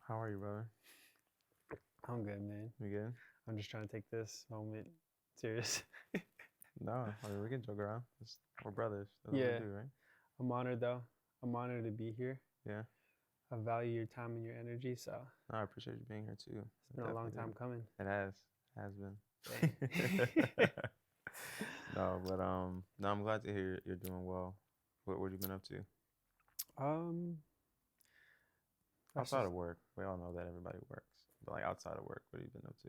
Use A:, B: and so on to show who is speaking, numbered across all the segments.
A: How are you, brother?
B: I'm good, man.
A: You good?
B: I'm just trying to take this moment serious.
A: No, I mean we can joke around. We're brothers. That's what we
B: Yeah,
A: do, right?
B: I'm honored though. I'm honored to be here.
A: Yeah.
B: I value your time and your energy, so
A: No, I appreciate you being here too.
B: it's
A: I
B: been a long
A: definitely
B: time coming.
A: do. It has
B: Dang.
A: been. No, but no, I'm glad to hear you're doing well. What you been up to?
B: um, that's
A: Outside
B: just.
A: of work, we all know that everybody works. But like outside of work, what have you been up to?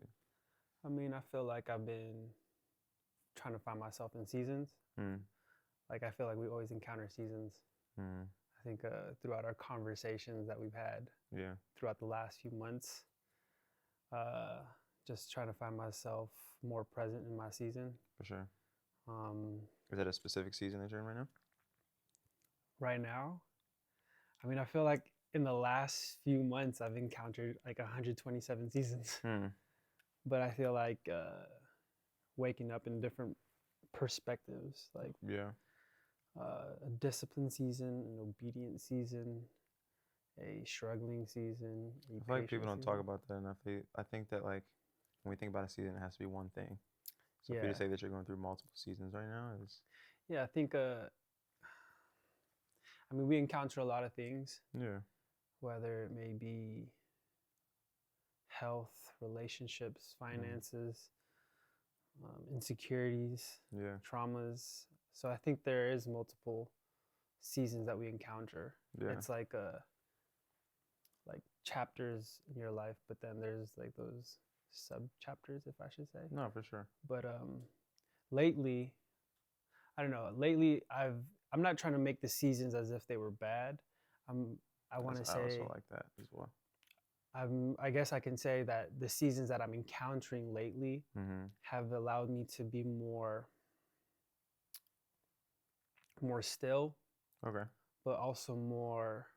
B: I mean, I feel like I've been trying to find myself in seasons.
A: Hmm.
B: Like I feel like we always encounter seasons.
A: Hmm.
B: I think throughout our conversations that we've had
A: Yeah,
B: throughout the last few months, uh, just trying to find myself more present in my season.
A: for sure.
B: Um,
A: Is that a specific season that you're in right now?
B: right now, I mean, I feel like in the last few months, I've encountered like 127 seasons,
A: Hmm.
B: but I feel like waking up in different perspectives, like
A: Yeah.
B: a disciplined season, an obedient season, a struggling season, a
A: I feel like people
B: patient
A: don't talk
B: season.
A: about that enough. I think that like when we think about a season, it has to be one thing. So for you to
B: Yeah,
A: say that you're going through multiple seasons right now is
B: yeah. I think. I mean, we encounter a lot of things,
A: yeah,
B: whether it may be health, relationships,
A: mm,
B: finances, insecurities,
A: yeah,
B: traumas. So I think there is multiple seasons that we encounter.
A: yeah,
B: It's like chapters in your life, but then there's like those sub chapters, if I should say.
A: no, for sure.
B: But lately, I don't know. Lately, I'm not trying to make the seasons as if they were bad. I'm I want to
A: I also
B: say
A: like that as well.
B: I guess I can say that the seasons that I'm encountering lately
A: Mm-hmm.
B: have allowed me to be more still,
A: Okay.
B: but also more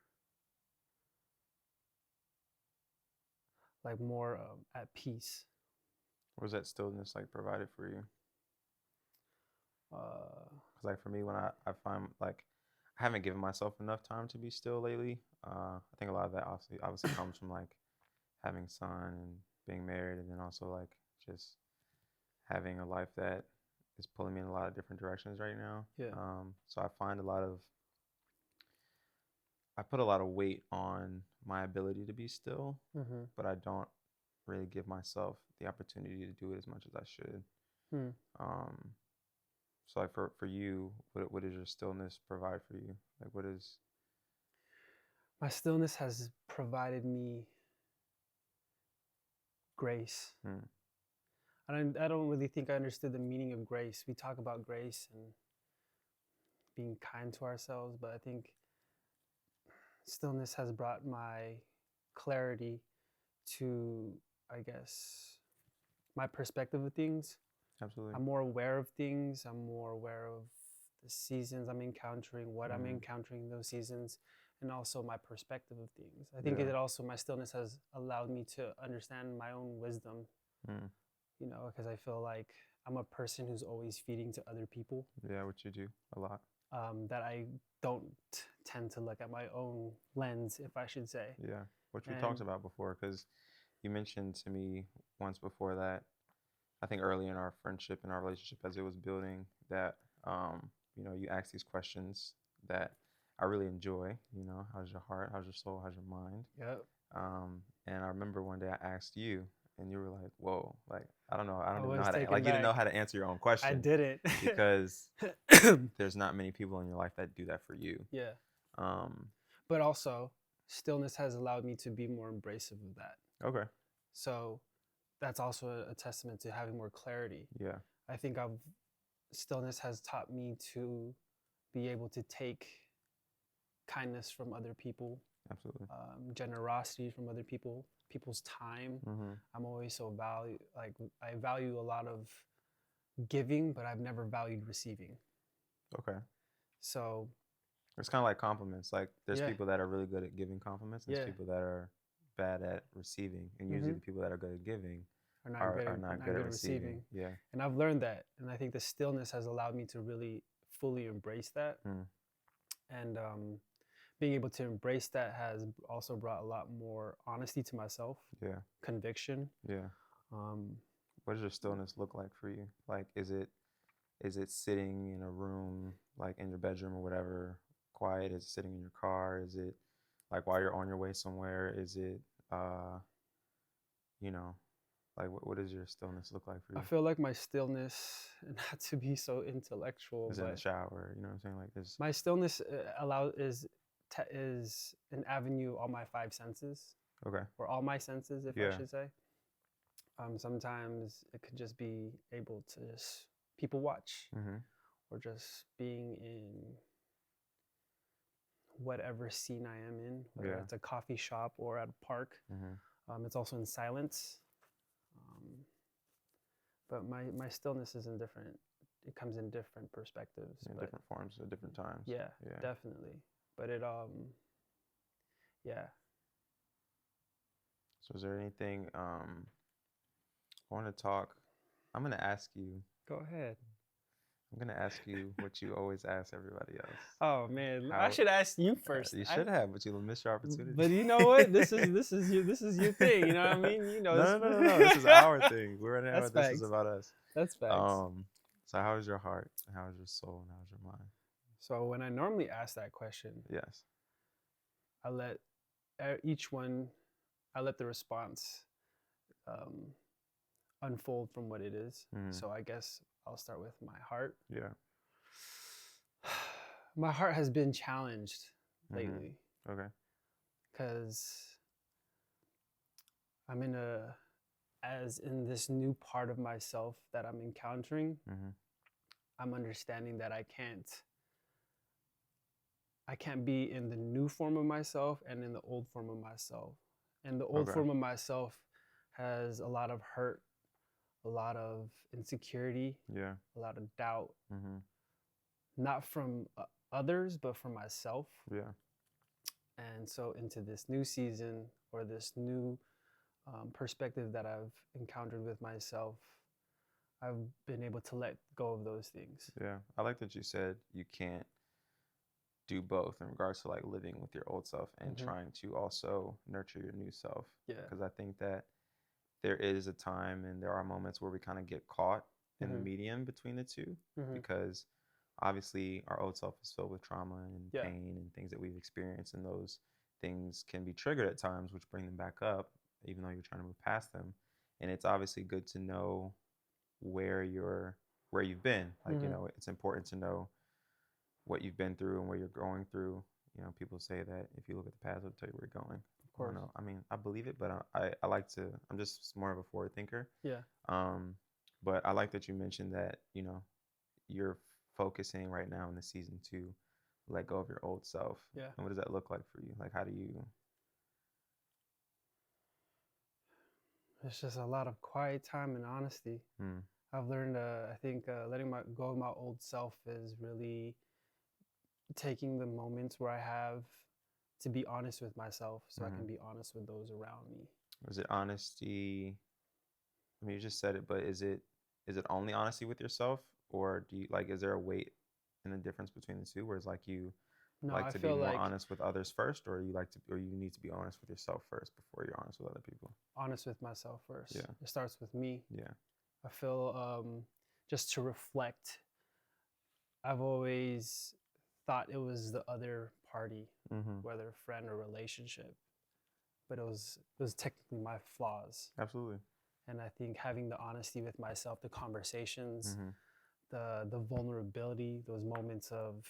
B: at peace.
A: Was that stillness like provided for you?
B: Uh,
A: Because like for me, when I find like I haven't given myself enough time to be still lately. I think a lot of that obviously comes from like having son and being married, and then also like just having a life that is pulling me in a lot of different directions right now.
B: yeah.
A: So I find I put a lot of weight on my ability to be still,
B: Mm-hmm.
A: but I don't really give myself the opportunity to do it as much as I should.
B: Hmm.
A: Um, so like for you, what does your stillness provide for you? Like what is
B: My stillness has provided me grace.
A: hmm,
B: I don't really think I understood the meaning of grace. We talk about grace and being kind to ourselves, but I think stillness has brought my clarity to, I guess, my perspective of things.
A: absolutely?
B: I'm more aware of things. I'm more aware of the seasons I'm encountering, what I'm
A: Mm-hmm.
B: encountering in those seasons, and also my perspective of things. I think
A: Yeah.
B: it also, my stillness has allowed me to understand my own wisdom,
A: Mm.
B: because I feel like I'm a person who's always feeding to other people,
A: Yeah, what you do a lot.
B: that I don't tend to look at my own lens, if I should say.
A: Yeah, which we talked
B: And
A: about before, because you mentioned to me once before that I think early in our friendship and our relationship as it was building that you ask these questions that I really enjoy. How's your heart? How's your soul? How's your mind?
B: yeah,
A: And I remember one day I asked you, and you were like, "Whoa, like I
B: I
A: don't even know
B: was
A: how to
B: taken
A: you didn't know
B: back.
A: how to answer your own
B: I
A: question
B: didn't.
A: because there's not many people in your life that do that for you."
B: Yeah.
A: Um,
B: But also, stillness has allowed me to be more embracive of that.
A: okay,
B: So that's also a testament to having more clarity.
A: yeah,
B: I think stillness has taught me to be able to take kindness from other people,
A: absolutely.
B: generosity from other people, people's time.
A: Mm-hmm.
B: I'm always I value a lot of giving, but I've never valued receiving.
A: Okay.
B: So
A: It's kind of like compliments. Like there's
B: yeah,
A: people that are really good at giving compliments, and there's
B: yeah.
A: people that are bad at receiving. And usually
B: Mm-hmm.
A: the people that are good at giving
B: Are not
A: are,
B: good
A: are
B: at
A: not
B: not
A: good at
B: good at
A: receiving.
B: receiving.
A: Yeah.
B: And I've learned that, and I think the stillness has allowed me to really fully embrace that.
A: Mm.
B: And being able to embrace that has also brought a lot more honesty to myself,
A: Yeah.
B: conviction.
A: Yeah.
B: Um,
A: What does your stillness look like for you? Like, is it sitting in a room, like in your bedroom or whatever, quiet? Is it sitting in your car? Is it like while you're on your way somewhere? Is it, uh, you know, like what does your stillness look like for
B: I
A: you?
B: feel like my stillness, not to be so intellectual,
A: Is it in the
B: but
A: shower? You know what I'm saying? Like this.
B: my stillness is an avenue all my five senses,
A: Okay.
B: or all my senses, if I
A: Yeah.
B: should say. Sometimes it could just be able to just people watch,
A: Mm-hmm.
B: or just being in whatever scene I am in, whether
A: Yeah.
B: it's a coffee shop or at a park.
A: Mm-hmm.
B: It's also in silence. Um, but my stillness is in different. It comes in different perspectives.
A: In
B: but
A: different forms at different times.
B: yeah,
A: Yeah.
B: definitely. But yeah.
A: So is there anything I want to talk? I'm gonna ask you.
B: Go ahead.
A: I'm gonna ask you what you always ask everybody else.
B: Oh man, I
A: How
B: should ask you first.
A: you should have, but you'll miss your opportunity.
B: But you know what? This is your thing. You know what I mean? You know.
A: No. This is our thing. We're gonna
B: That's
A: this is
B: facts.
A: about us.
B: That's facts.
A: So how is your heart? How is your soul? And how is your mind?
B: So when I normally ask that question,
A: Yes.
B: I let each one, I let the response um, unfold from what it is.
A: Mhm.
B: So I guess I'll start with my heart.
A: Yeah.
B: My heart has been challenged
A: Mhm.
B: lately
A: Okay.
B: because I'm in this new part of myself that I'm encountering.
A: Mhm.
B: I'm understanding that I can't be in the new form of myself and in the old form of myself. And the old
A: Okay.
B: form of myself has a lot of hurt, a lot of insecurity,
A: Yeah.
B: a lot of doubt,
A: Mhm.
B: not from others, but from myself.
A: Yeah.
B: And so into this new season, or this new perspective that I've encountered with myself, I've been able to let go of those things.
A: Yeah. I like that you said you can't do both in regards to like living with your old self and
B: Mhm.
A: trying to also nurture your new self.
B: Yeah.
A: Because I think that there is a time and there are moments where we kind of get caught in the
B: Mhm.
A: medium between the two,
B: Mhm.
A: because obviously our old self is filled with trauma and
B: Yeah.
A: pain and things that we've experienced, and those things can be triggered at times, which bring them back up even though you're trying to move past them. And it's obviously good to know where you've been. Like,
B: Mhm.
A: it's important to know what you've been through and where you're going through. People say that if you look at the past, it'll tell you where you're going.
B: Of course.
A: I don't know. I mean, I believe it, but I like to. I'm just more of a forward thinker.
B: Yeah.
A: But I like that you mentioned that you're focusing right now in the season to let go of your old self.
B: Yeah.
A: And what does that look like for you? Like, how do you?
B: It's just a lot of quiet time and honesty.
A: Hmm.
B: I've learned, I think, letting go of my old self is really taking the moments where I have to be honest with myself, so I can be honest with those around me.
A: Is it honesty? I mean, you just said it, but is it only honesty with yourself, or do you like? Is there a weight and a difference between the two? Where it's like you
B: No,
A: like
B: I
A: to be
B: feel
A: more
B: like
A: honest with others first, or you need to be honest with yourself first before you're honest with other people?
B: honest with myself first.
A: Yeah.
B: It starts with me.
A: Yeah.
B: I feel just to reflect, I've always thought it was the other party,
A: Mm-hmm.
B: whether a friend or relationship, but it was technically my flaws.
A: Absolutely.
B: And I think having the honesty with myself, the conversations,
A: Mm-hmm.
B: the vulnerability, those moments of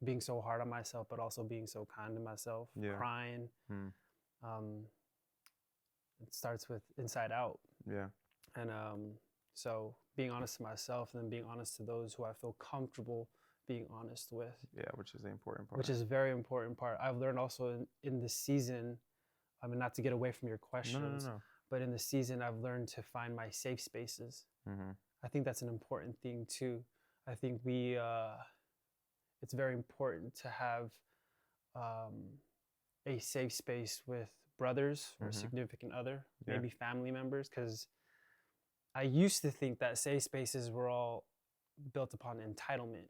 B: being so hard on myself, but also being so kind to myself,
A: Yeah.
B: crying.
A: Mm.
B: It starts with inside out.
A: Yeah.
B: And so being honest to myself, and then being honest to those who I feel comfortable being honest with.
A: Yeah, which is the important part.
B: Which is a very important part. I've learned also in this season, I mean, not to get away from your questions,
A: No.
B: but in the season, I've learned to find my safe spaces.
A: Mm-hmm.
B: I think that's an important thing too. I think it's very important to have a safe space with brothers or significant other, maybe family members, because I used to think that safe spaces were all built upon entitlement.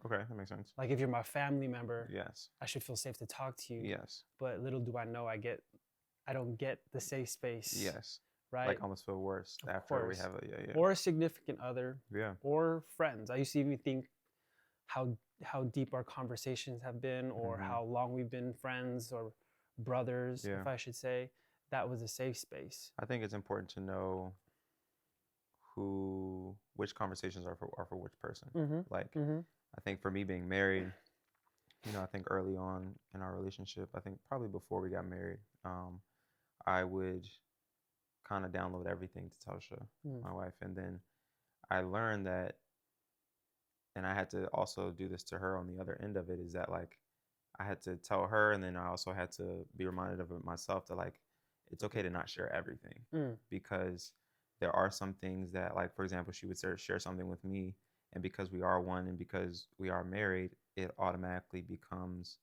A: Okay, that makes sense.
B: Like if you're my family member,
A: Yes.
B: I should feel safe to talk to you.
A: Yes.
B: But little do I know, I don't get the safe space,
A: Yes.
B: right?
A: Like almost feel worse
B: Of
A: after we
B: course.
A: have a yeah.
B: Or a significant other,
A: Yeah.
B: or friends. I used to even think how deep our conversations have been, or
A: Mhm.
B: how long we've been friends or brothers,
A: Yeah.
B: if I should say. That was a safe space.
A: I think it's important to know which conversations are for which person.
B: Mm-hmm.
A: Like,
B: Mm-hmm.
A: I think for me being married, I think early on in our relationship, I think probably before we got married, I would kind of download everything to Tasha, my wife, and then I learned that, and I had to also do this to her on the other end of it, is that like I had to tell her, and then I also had to be reminded of it myself, that like it's okay to not share everything, because there are some things that, like, for example, she would share something with me, and because we are one and because we are married, it automatically becomes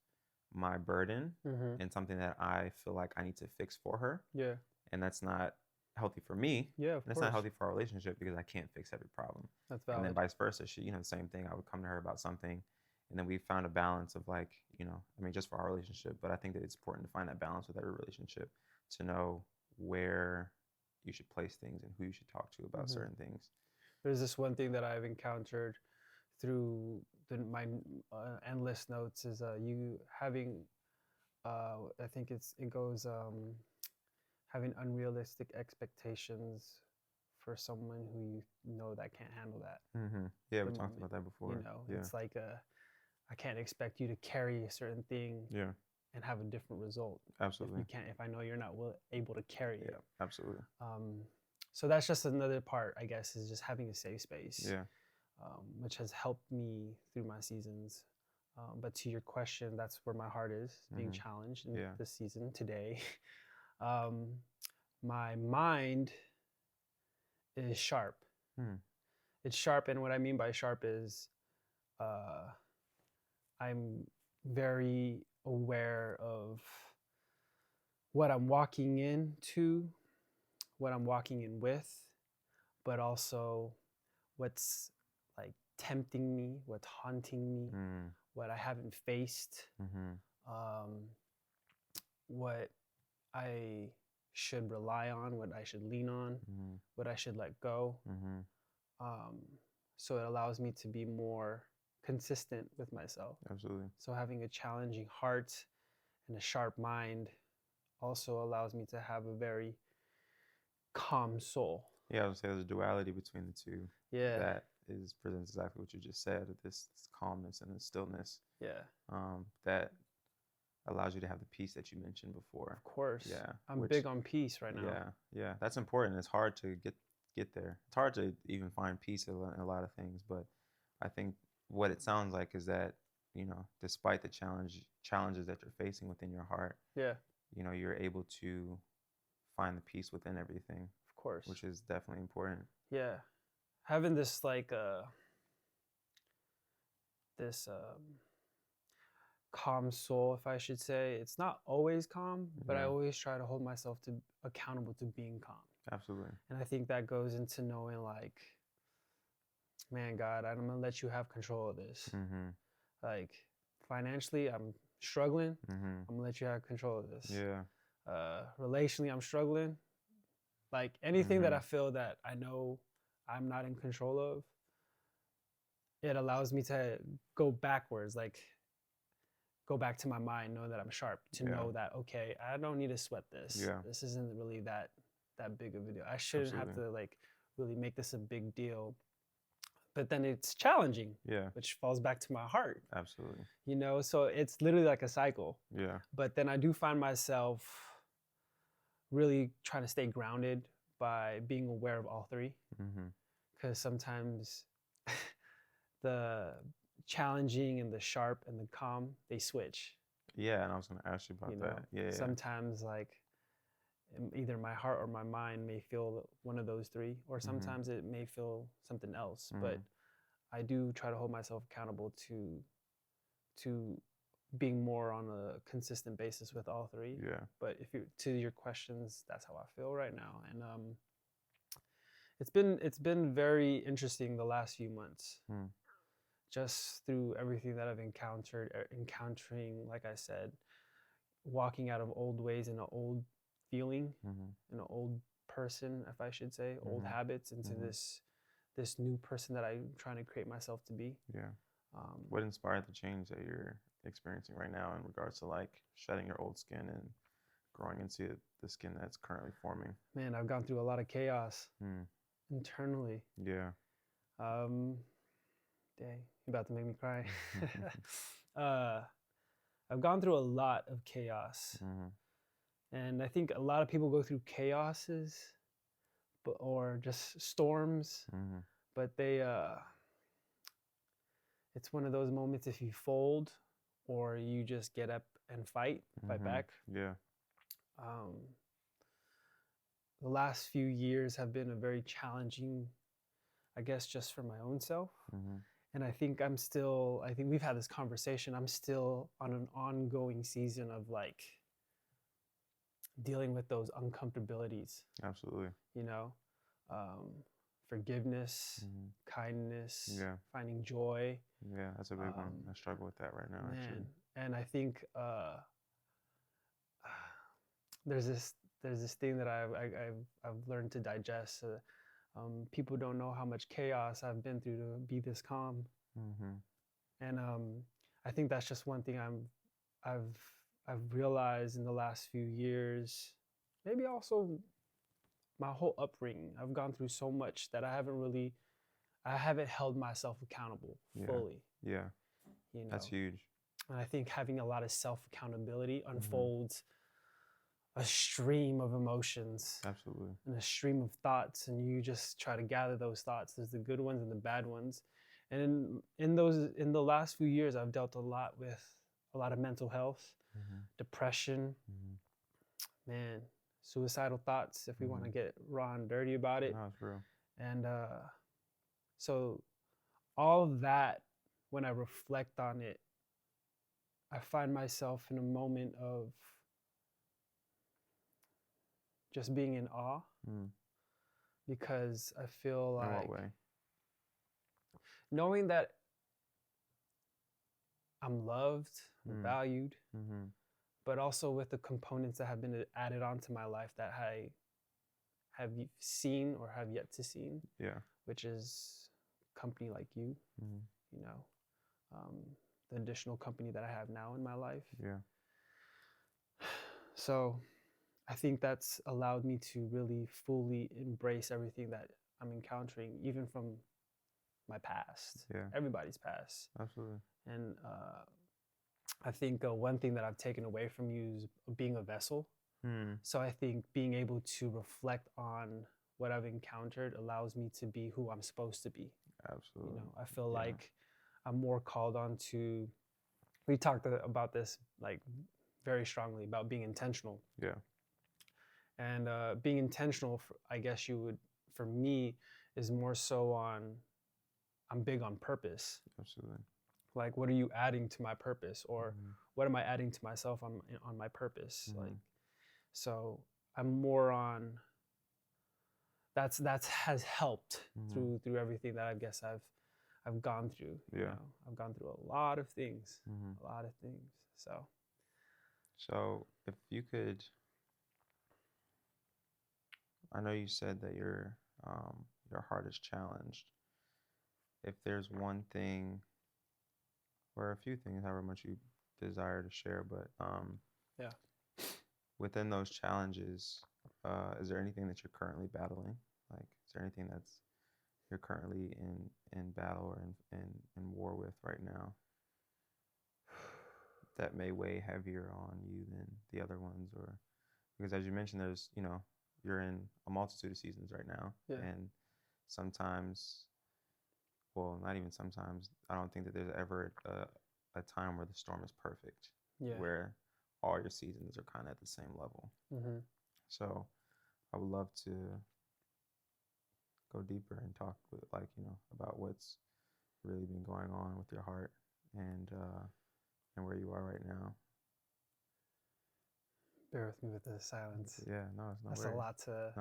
A: my burden and something that I feel like I need to fix for her.
B: Yeah.
A: And that's not healthy for me.
B: Yeah, of
A: And it's
B: course.
A: not healthy for our relationship because I can't fix every problem.
B: That's
A: And then
B: valid.
A: vice versa. She, the same thing. I would come to her about something, and then we found a balance of like, I mean, just for our relationship, but I think that it's important to find that balance with every relationship, to know where you should place things and who you should talk to about certain things.
B: There's this one thing that I've encountered through my endless notes is you having, I think it goes, having unrealistic expectations for someone who you know that can't handle that.
A: Yeah, we talked about that before.
B: It's like I can't expect you to carry a certain thing and have a different result.
A: Absolutely.
B: If I know you're not able to carry it.
A: Yeah, absolutely.
B: So that's just another part, I guess, is just having a safe space.
A: Yeah.
B: Which has helped me through my seasons. But to your question, that's where my heart is, being challenged in this season today. My mind is sharp. It's sharp, and what I mean by sharp is I'm very aware of what I'm walking into, what I'm walking in with, but also what's like tempting me, what's haunting me, what I haven't faced, what I should rely on, what I should lean on, what I should let go. So it allows me to be more consistent with myself.
A: Absolutely.
B: So having a challenging heart and a sharp mind also allows me to have a very calm soul.
A: Yeah, I would say there's a duality between the two.
B: Yeah.
A: That presents exactly what you just said, this calmness and the stillness.
B: Yeah.
A: That allows you to have the peace that you mentioned before.
B: Of course.
A: Yeah.
B: I'm big on peace right now.
A: Yeah. Yeah. That's important. It's hard to get there. It's hard to even find peace in a lot of things, but I think what it sounds like is that, despite the challenges that you're facing within your heart, you're able to find the peace within everything.
B: Of course.
A: Which is definitely important.
B: Yeah. Having this like calm soul, if I should say. It's not always calm, but I always try to hold myself accountable to being calm.
A: Absolutely.
B: And I think that goes into knowing like, man, God, I'm gonna let you have control of this. Like financially, I'm struggling. I'm gonna let you have control of this.
A: Yeah.
B: Relationally, I'm struggling. Like anything that I feel that I know I'm not in control of, it allows me to go backwards, like go back to my mind, knowing that I'm sharp, to know that, okay, I don't need to sweat this.
A: Yeah.
B: This isn't really that big of a deal. I shouldn't have to like really make this a big deal. But then it's challenging, which falls back to my heart.
A: Absolutely.
B: So it's literally like a cycle.
A: Yeah.
B: But then I do find myself really trying to stay grounded by being aware of all three. Because sometimes the challenging and the sharp and the calm, they switch.
A: Yeah, and I was going to ask you about that. Yeah.
B: Sometimes like either my heart or my mind may feel one of those three, or sometimes it may feel something else. But I do try to hold myself accountable to being more on a consistent basis with all three.
A: Yeah.
B: But to your questions, that's how I feel right now. And it's been very interesting the last few months just through everything that I've encountering, like I said, walking out of old ways and an old feeling, an old person, if I should say, old habits into this new person that I'm trying to create myself to be.
A: Yeah. What inspired the change that you're experiencing right now in regards to like shedding your old skin and growing into the skin that's currently forming?
B: Man, I've gone through a lot of chaos internally.
A: Yeah.
B: Dang, you're about to make me cry. I've gone through a lot of chaos. And I think a lot of people go through chaoses, or just storms, but it's one of those moments, if you fold or you just get up and fight back.
A: Yeah.
B: The last few years have been a very challenging, I guess, just for my own self. And I think we've had this conversation. I'm still on an ongoing season of like dealing with those uncomfortabilities.
A: Absolutely.
B: You know, forgiveness, kindness, finding joy.
A: Yeah, that's a big one. I struggle with that right now,
B: Man,
A: actually.
B: and I think there's this thing that I've learned to digest. People don't know how much chaos I've been through to be this calm. And I think that's just one thing I've realized in the last few years. Maybe also my whole upbringing. I've gone through so much that I haven't held myself accountable fully.
A: Yeah.
B: You know,
A: that's huge.
B: And I think having a lot of self-accountability unfolds a stream of emotions.
A: Absolutely.
B: And a stream of thoughts, and you just try to gather those thoughts. There's the good ones and the bad ones. And in the last few years, I've dealt a lot with a lot of mental health, depression, man, suicidal thoughts, if we want to get raw and dirty about it.
A: No, it's real.
B: And so all of that, when I reflect on it, I find myself in a moment of just being in awe, because I feel like,
A: in what way?
B: Knowing that I'm loved, valued, but also with the components that have been added onto my life that I have seen or have yet to see.
A: Yeah.
B: Which is company like you, you know, the additional company that I have now in my life.
A: Yeah.
B: So I think that's allowed me to really fully embrace everything that I'm encountering, even from my past, everybody's past.
A: Absolutely.
B: And I think one thing that I've taken away from you is being a vessel. So I think being able to reflect on what I've encountered allows me to be who I'm supposed to be.
A: Absolutely.
B: You know, I feel like I'm more called on to, we talked about this like very strongly, about being intentional.
A: Yeah.
B: And being intentional, I guess for me, is more so on, I'm big on purpose.
A: Absolutely.
B: Like, what are you adding to my purpose? Or what am I adding to myself on my purpose? Like, so I'm more on, that's has helped through everything that I guess I've gone through.
A: Yeah.
B: You know? I've gone through a lot of things, a lot of things.
A: So if you could, I know you said that your heart is challenged. If there's one thing, or a few things, however much you desire to share, but within those challenges, is there anything that you're currently battling? Like, is there anything that's you're currently in battle or in war with right now that may weigh heavier on you than the other ones? Or because, as you mentioned, there's, you're in a multitude of seasons right now, and sometimes, well, not even sometimes, I don't think that there's ever a time where the storm is perfect, where all your seasons are kind of at the same level. So I would love to go deeper and talk with, about what's really been going on with your heart and where you are right now.
B: Bear with me with the silence.
A: Yeah, no, it's not.
B: That's
A: worries.
B: A lot to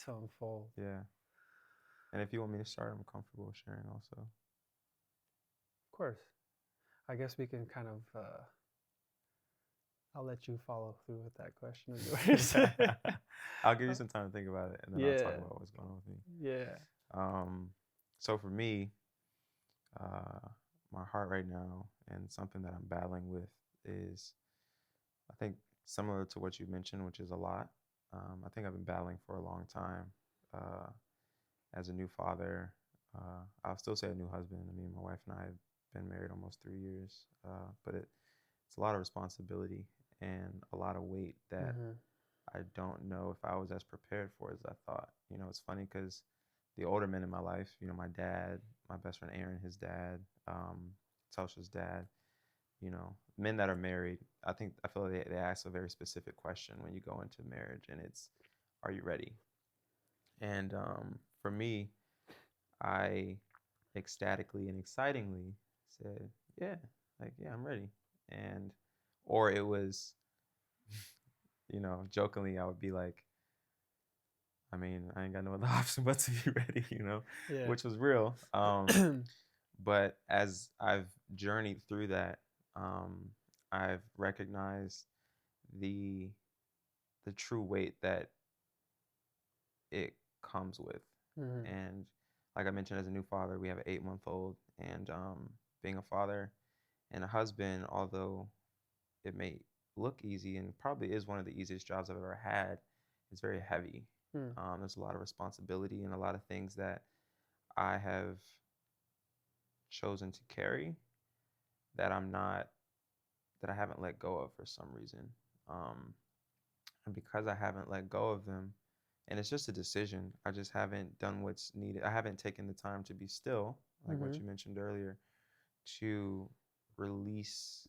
A: to
B: unfold.
A: Yeah, and if you want me to start, I'm comfortable sharing also.
B: Of course. I guess we can kind of. I'll let you follow through with that question of yours.
A: I'll give you some time to think about it, and then I'll talk
B: Yeah.
A: about what's going on with me.
B: Yeah.
A: So for me, my heart right now and something that I'm battling with is, I think, similar to what you mentioned, which is a lot. I think I've been battling for a long time uh, as a new father. I'll still say a new husband. I mean, my wife and I have been married almost 3 years, but it's a lot of responsibility and a lot of weight that
B: Mm-hmm.
A: I don't know if I was as prepared for as I thought. It's funny because the older men in my life, my dad, my best friend Aaron, his dad, Telsha's dad, men that are married, I feel like they ask a very specific question when you go into marriage, and it's, are you ready? And for me, I ecstatically and excitingly said, yeah, yeah, I'm ready. And, or it was, jokingly, I would be like, I mean, I ain't got no other option but to be ready,
B: Yeah.
A: which was real. But as I've journeyed through that, I've recognized the the true weight that it comes with.
B: Mm-hmm.
A: And like I mentioned, as a new father, we have an 8-month-old, and being a father and a husband, although it may look easy and probably is one of the easiest jobs I've ever had, it's very heavy.
B: Mm.
A: There's a lot of responsibility and a lot of things that I have chosen to carry that I haven't let go of for some reason. Um, and because I haven't let go of them, and it's just a decision, I just haven't done what's needed. I haven't taken the time to be still, like
B: Mm-hmm.
A: what you mentioned earlier, to release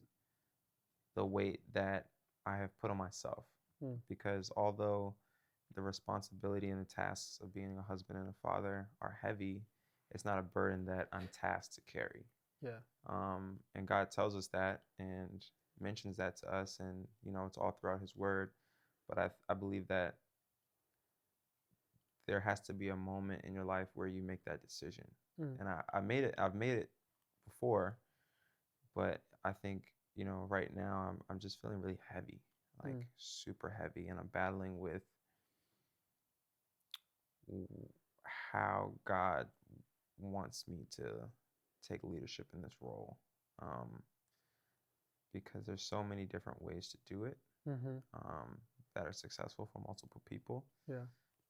A: the weight that I have put on myself.
B: Mm.
A: Because although the responsibility and the tasks of being a husband and a father are heavy, it's not a burden that I'm tasked to carry.
B: Yeah.
A: And God tells us that and mentions that to us, and it's all throughout His Word. But I believe that there has to be a moment in your life where you make that decision.
B: Mm.
A: And I've made it before, but I think, right now I'm just feeling really heavy, like
B: Mm.
A: super heavy, and I'm battling with how God wants me to take leadership in this role. Because there's so many different ways to do it,
B: Mm-hmm.
A: that are successful for multiple people.
B: Yeah.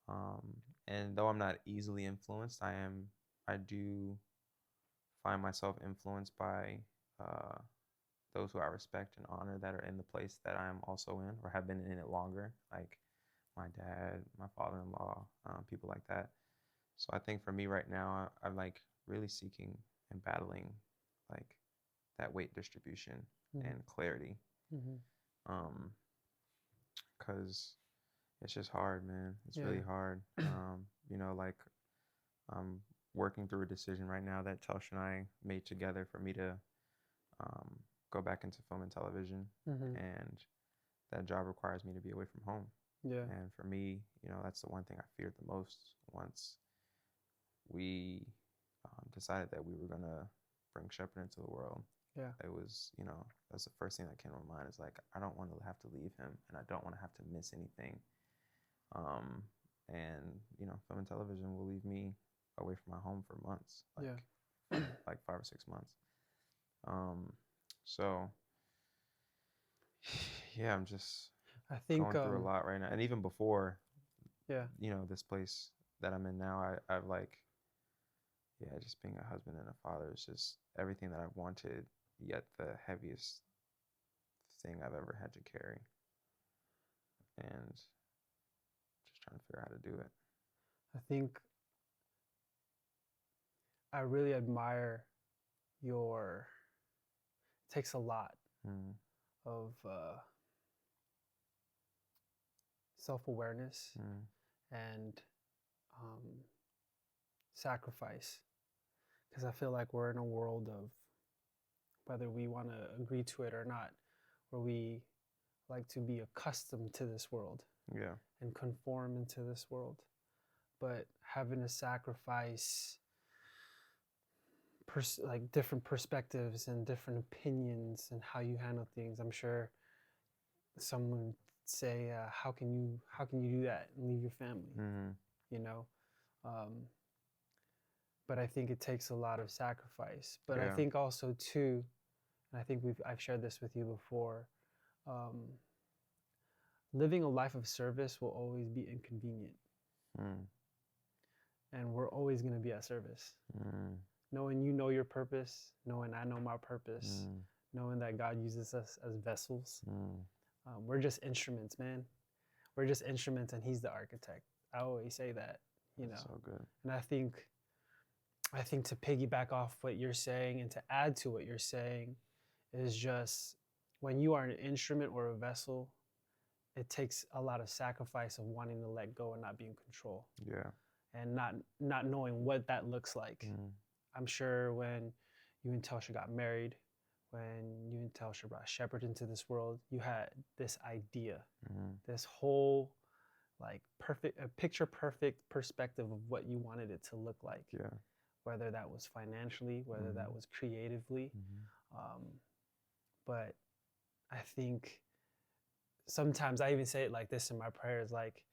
A: Um, and though I'm not easily influenced, I do find myself influenced by uh, those who I respect and honor that are in the place that I'm also in or have been in it longer, like my dad, my father-in-law, people like that. So I think for me right now, I'm like really seeking and battling like that weight distribution
B: Mm-hmm.
A: and clarity.
B: Mm-hmm.
A: Um, because it's just hard, man. It's
B: Yeah.
A: really hard. Like I'm working through a decision right now that Telsha and I made together for me to um, go back into film and television,
B: Mm-hmm.
A: and that job requires me to be away from home.
B: Yeah.
A: And for me, that's the one thing I feared the most once we decided that we were gonna bring Shepard into the world.
B: Yeah.
A: It was, that's the first thing that came to my mind. Is like, I don't want to have to leave him, and I don't want to have to miss anything. Um, and film and television will leave me away from my home for months,
B: Yeah.
A: like 5 or 6 months. So yeah, I'm just
B: I think
A: going through a lot right now, and even before,
B: yeah.
A: this place that I'm in now, I've like, yeah, just being a husband and a father is just everything that I've wanted, yet the heaviest thing I've ever had to carry, and just trying to figure out how to do it.
B: I think I really admire your it takes a lot
A: Mm,
B: of self-awareness
A: mm,
B: and um, sacrifice, because I feel like we're in a world of, whether we want to agree to it or not, where we like to be accustomed to this world
A: yeah.
B: and conform into this world, but having to sacrifice like different perspectives and different opinions and how you handle things. I'm sure someone would say, how can you do that and leave your family?
A: Mm-hmm.
B: You know, um, but I think it takes a lot of sacrifice. But I
A: Yeah.
B: think also too, and I think I've shared this with you before. Living a life of service will always be inconvenient,
A: Mm.
B: and we're always going to be at service.
A: Mm.
B: Knowing you know your purpose, knowing I know my purpose,
A: Mm.
B: knowing that God uses us as vessels.
A: Mm.
B: We're just instruments, man. We're just instruments, and He's the architect. I always say that, you know.
A: That's so good.
B: And I think to piggyback off what you're saying and to add to what you're saying is just when you are an instrument or a vessel, it takes a lot of sacrifice of wanting to let go and not be in control.
A: Yeah.
B: And not knowing what that looks like.
A: Mm.
B: I'm sure when you and Telsha got married, when you and Telsha brought Shepherd into this world, you had this idea, this whole like picture perfect perspective of what you wanted it to look like.
A: Yeah.
B: Whether that was financially, whether that was creatively. But I think sometimes I even say it like this in my prayers, like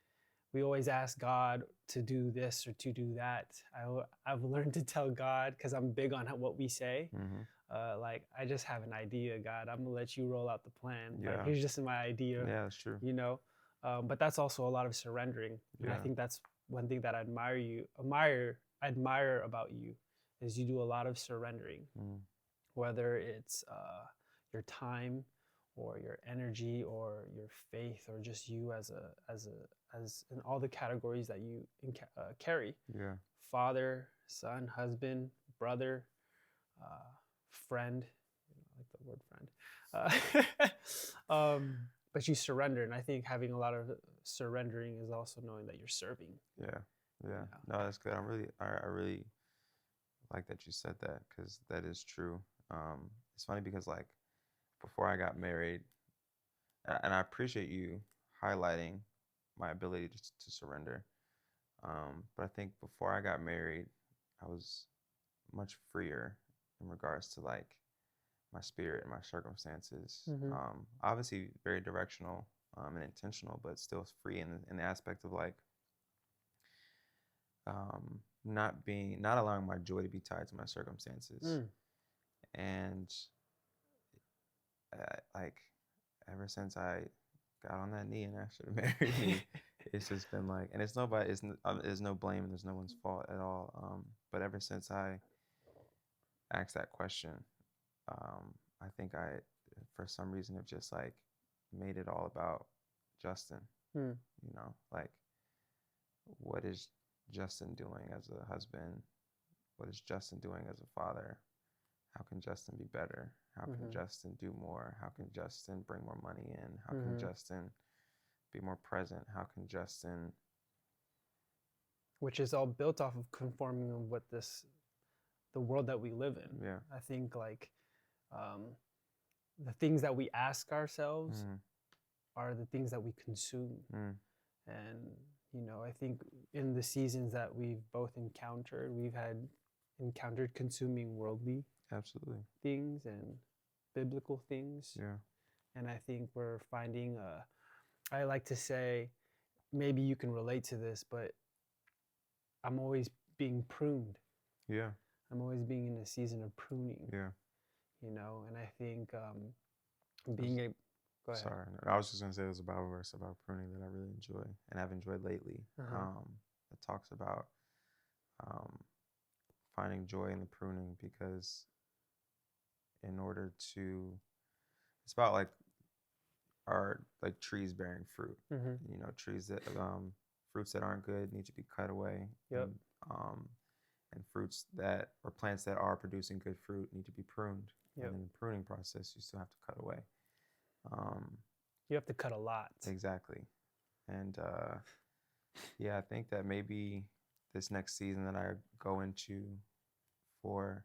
B: we always ask God to do this or to do that. I've learned to tell God, because I'm big on what we say, like, I just have an idea, God. I'm gonna let you roll out the plan.
A: Yeah.
B: Like, here's just my idea.
A: Yeah, that's true.
B: You know, but that's also a lot of surrendering. And I think that's one thing that I admire about you is you do a lot of surrendering, whether it's your time or your energy or your faith or just you as in all the categories that you carry.
A: Yeah.
B: Father, son, husband, brother, friend. I like the word friend. But you surrender, and I think having a lot of surrendering is also knowing that you're serving.
A: Yeah. Yeah. No, that's good. I really like that you said that, because that is true. It's funny because like before I got married, and I appreciate you highlighting my ability to surrender. But I think before I got married, I was much freer in regards to like my spirit and my circumstances. Obviously very directional and intentional, but still free in the aspect of like not allowing my joy to be tied to my circumstances. And like ever since I got on that knee and asked her to marry me, it's just been like, and it's there's no blame and there's no one's fault at all. But ever since I asked that question, I think I, for some reason, have just like made it all about Justin. You know, like what is Justin doing as a husband? What is Justin doing as a father? How can Justin be better? How can Justin do more? How can Justin bring more money in? How can Justin be more present? How can Justin...
B: Which is all built off of conforming with the world that we live in.
A: Yeah.
B: I think like the things that we ask ourselves are the things that we consume. And, you know, I think in the seasons that we've both encountered, we've encountered consuming worldly things and biblical things.
A: Yeah.
B: And I think we're finding, I like to say, maybe you can relate to this, but I'm always being pruned.
A: Yeah.
B: I'm always being in a season of pruning.
A: Yeah.
B: You know, and I think go ahead.
A: Sorry, I was just gonna say there's a Bible verse about pruning that I really enjoy and I've enjoyed lately. It talks about finding joy in the pruning, because in order to, it's about like trees bearing fruit. You know, trees that fruits that aren't good need to be cut away. And fruits that, or plants that are producing good fruit, need to be pruned. And in the pruning process, you still have to cut away.
B: You have to cut a lot.
A: Exactly. And yeah, I think that maybe this next season that I go into for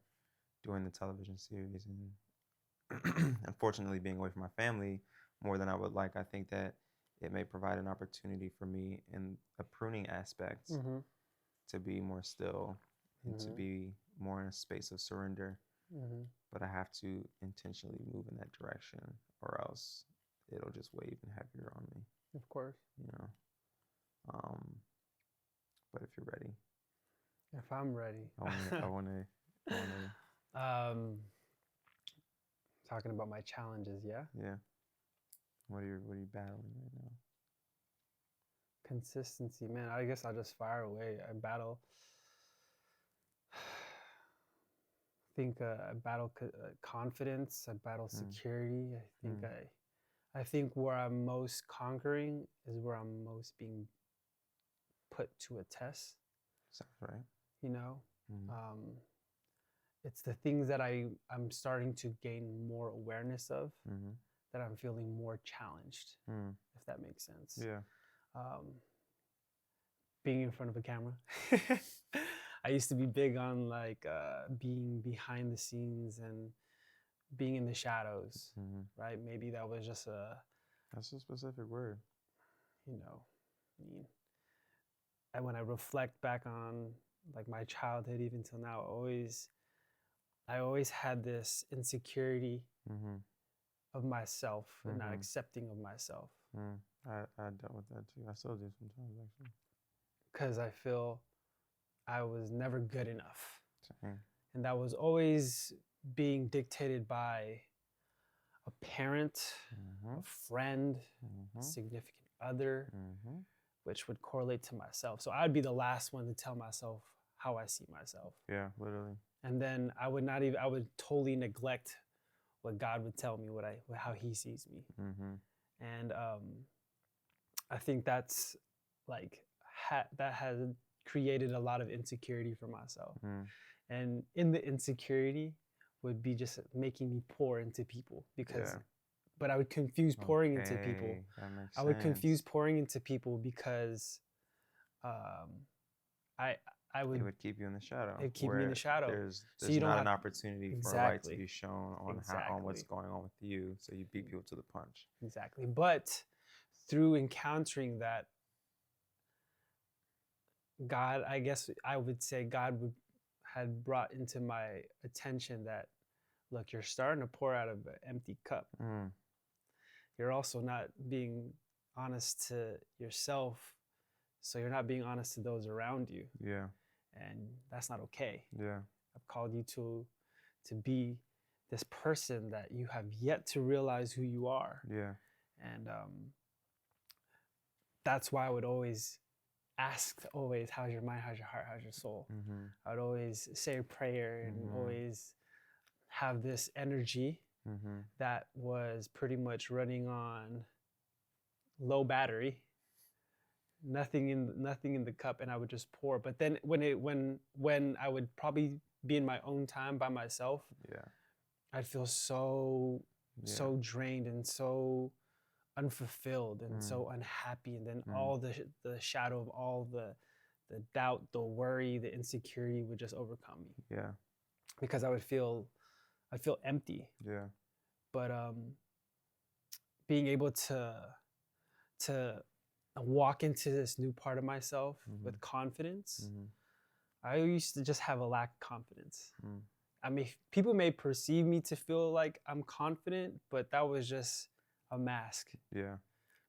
A: doing the television series and unfortunately being away from my family more than I would like, I think that it may provide an opportunity for me in the pruning aspects to be more still and to be more in a space of surrender, but I have to intentionally move in that direction, or else it'll just weigh even heavier on me.
B: Of course.
A: You know. But if you're ready,
B: if I'm ready,
A: I want to.
B: Talking about my challenges, yeah.
A: Yeah. What are you battling right now?
B: Consistency, man. I guess I'll just fire away. I battle. I think I battle confidence. I battle security. I think where I'm most conquering is where I'm most being put to a test.
A: Sounds right.
B: You know, it's the things that I'm starting to gain more awareness of that I'm feeling more challenged, if that makes sense.
A: Yeah.
B: Being in front of a camera. I used to be big on like being behind the scenes and being in the shadows, right? Maybe that was just
A: That's a specific word.
B: You know, I mean, and when I reflect back on like my childhood, even till now, I always had this insecurity of myself and not accepting of myself.
A: I dealt with that too. I still do sometimes, actually.
B: Because I feel I was never good enough.
A: Same.
B: And that was always being dictated by a parent, a friend, a significant other, which would correlate to myself. So I'd be the last one to tell myself how I see myself.
A: Yeah, literally.
B: And then I would totally neglect what God would tell me, how He sees me. And I think that's like that has created a lot of insecurity for myself. And in the insecurity would be just making me pour into people but I would confuse pouring into people.
A: That makes
B: I would
A: sense.
B: confuse pouring into people because it
A: would keep you in the shadow.
B: It keep me in the shadow.
A: There's so you not an opportunity for a light to be shown on on what's going on with you. So you beat people to the punch.
B: Exactly. But through encountering that, God, I guess I would say God had brought into my attention that, look, you're starting to pour out of an empty cup. You're also not being honest to yourself, so you're not being honest to those around you.
A: Yeah.
B: And that's not okay.
A: Yeah.
B: I've called you to be this person that you have yet to realize who you are.
A: Yeah.
B: And that's why I would always ask, how's your mind, how's your heart, how's your soul? I would always say a prayer and always have this energy that was pretty much running on low battery, nothing in the cup, and I would just pour. But then when I would probably be in my own time by myself, I'd feel so drained and so unfulfilled and so unhappy, and then all the shadow of all the doubt, the worry, the insecurity would just overcome me.
A: Yeah.
B: Because I'd feel empty.
A: Yeah.
B: But being able to walk into this new part of myself with confidence, I used to just have a lack of confidence. I mean, people may perceive me to feel like I'm confident, but that was just a mask.
A: Yeah.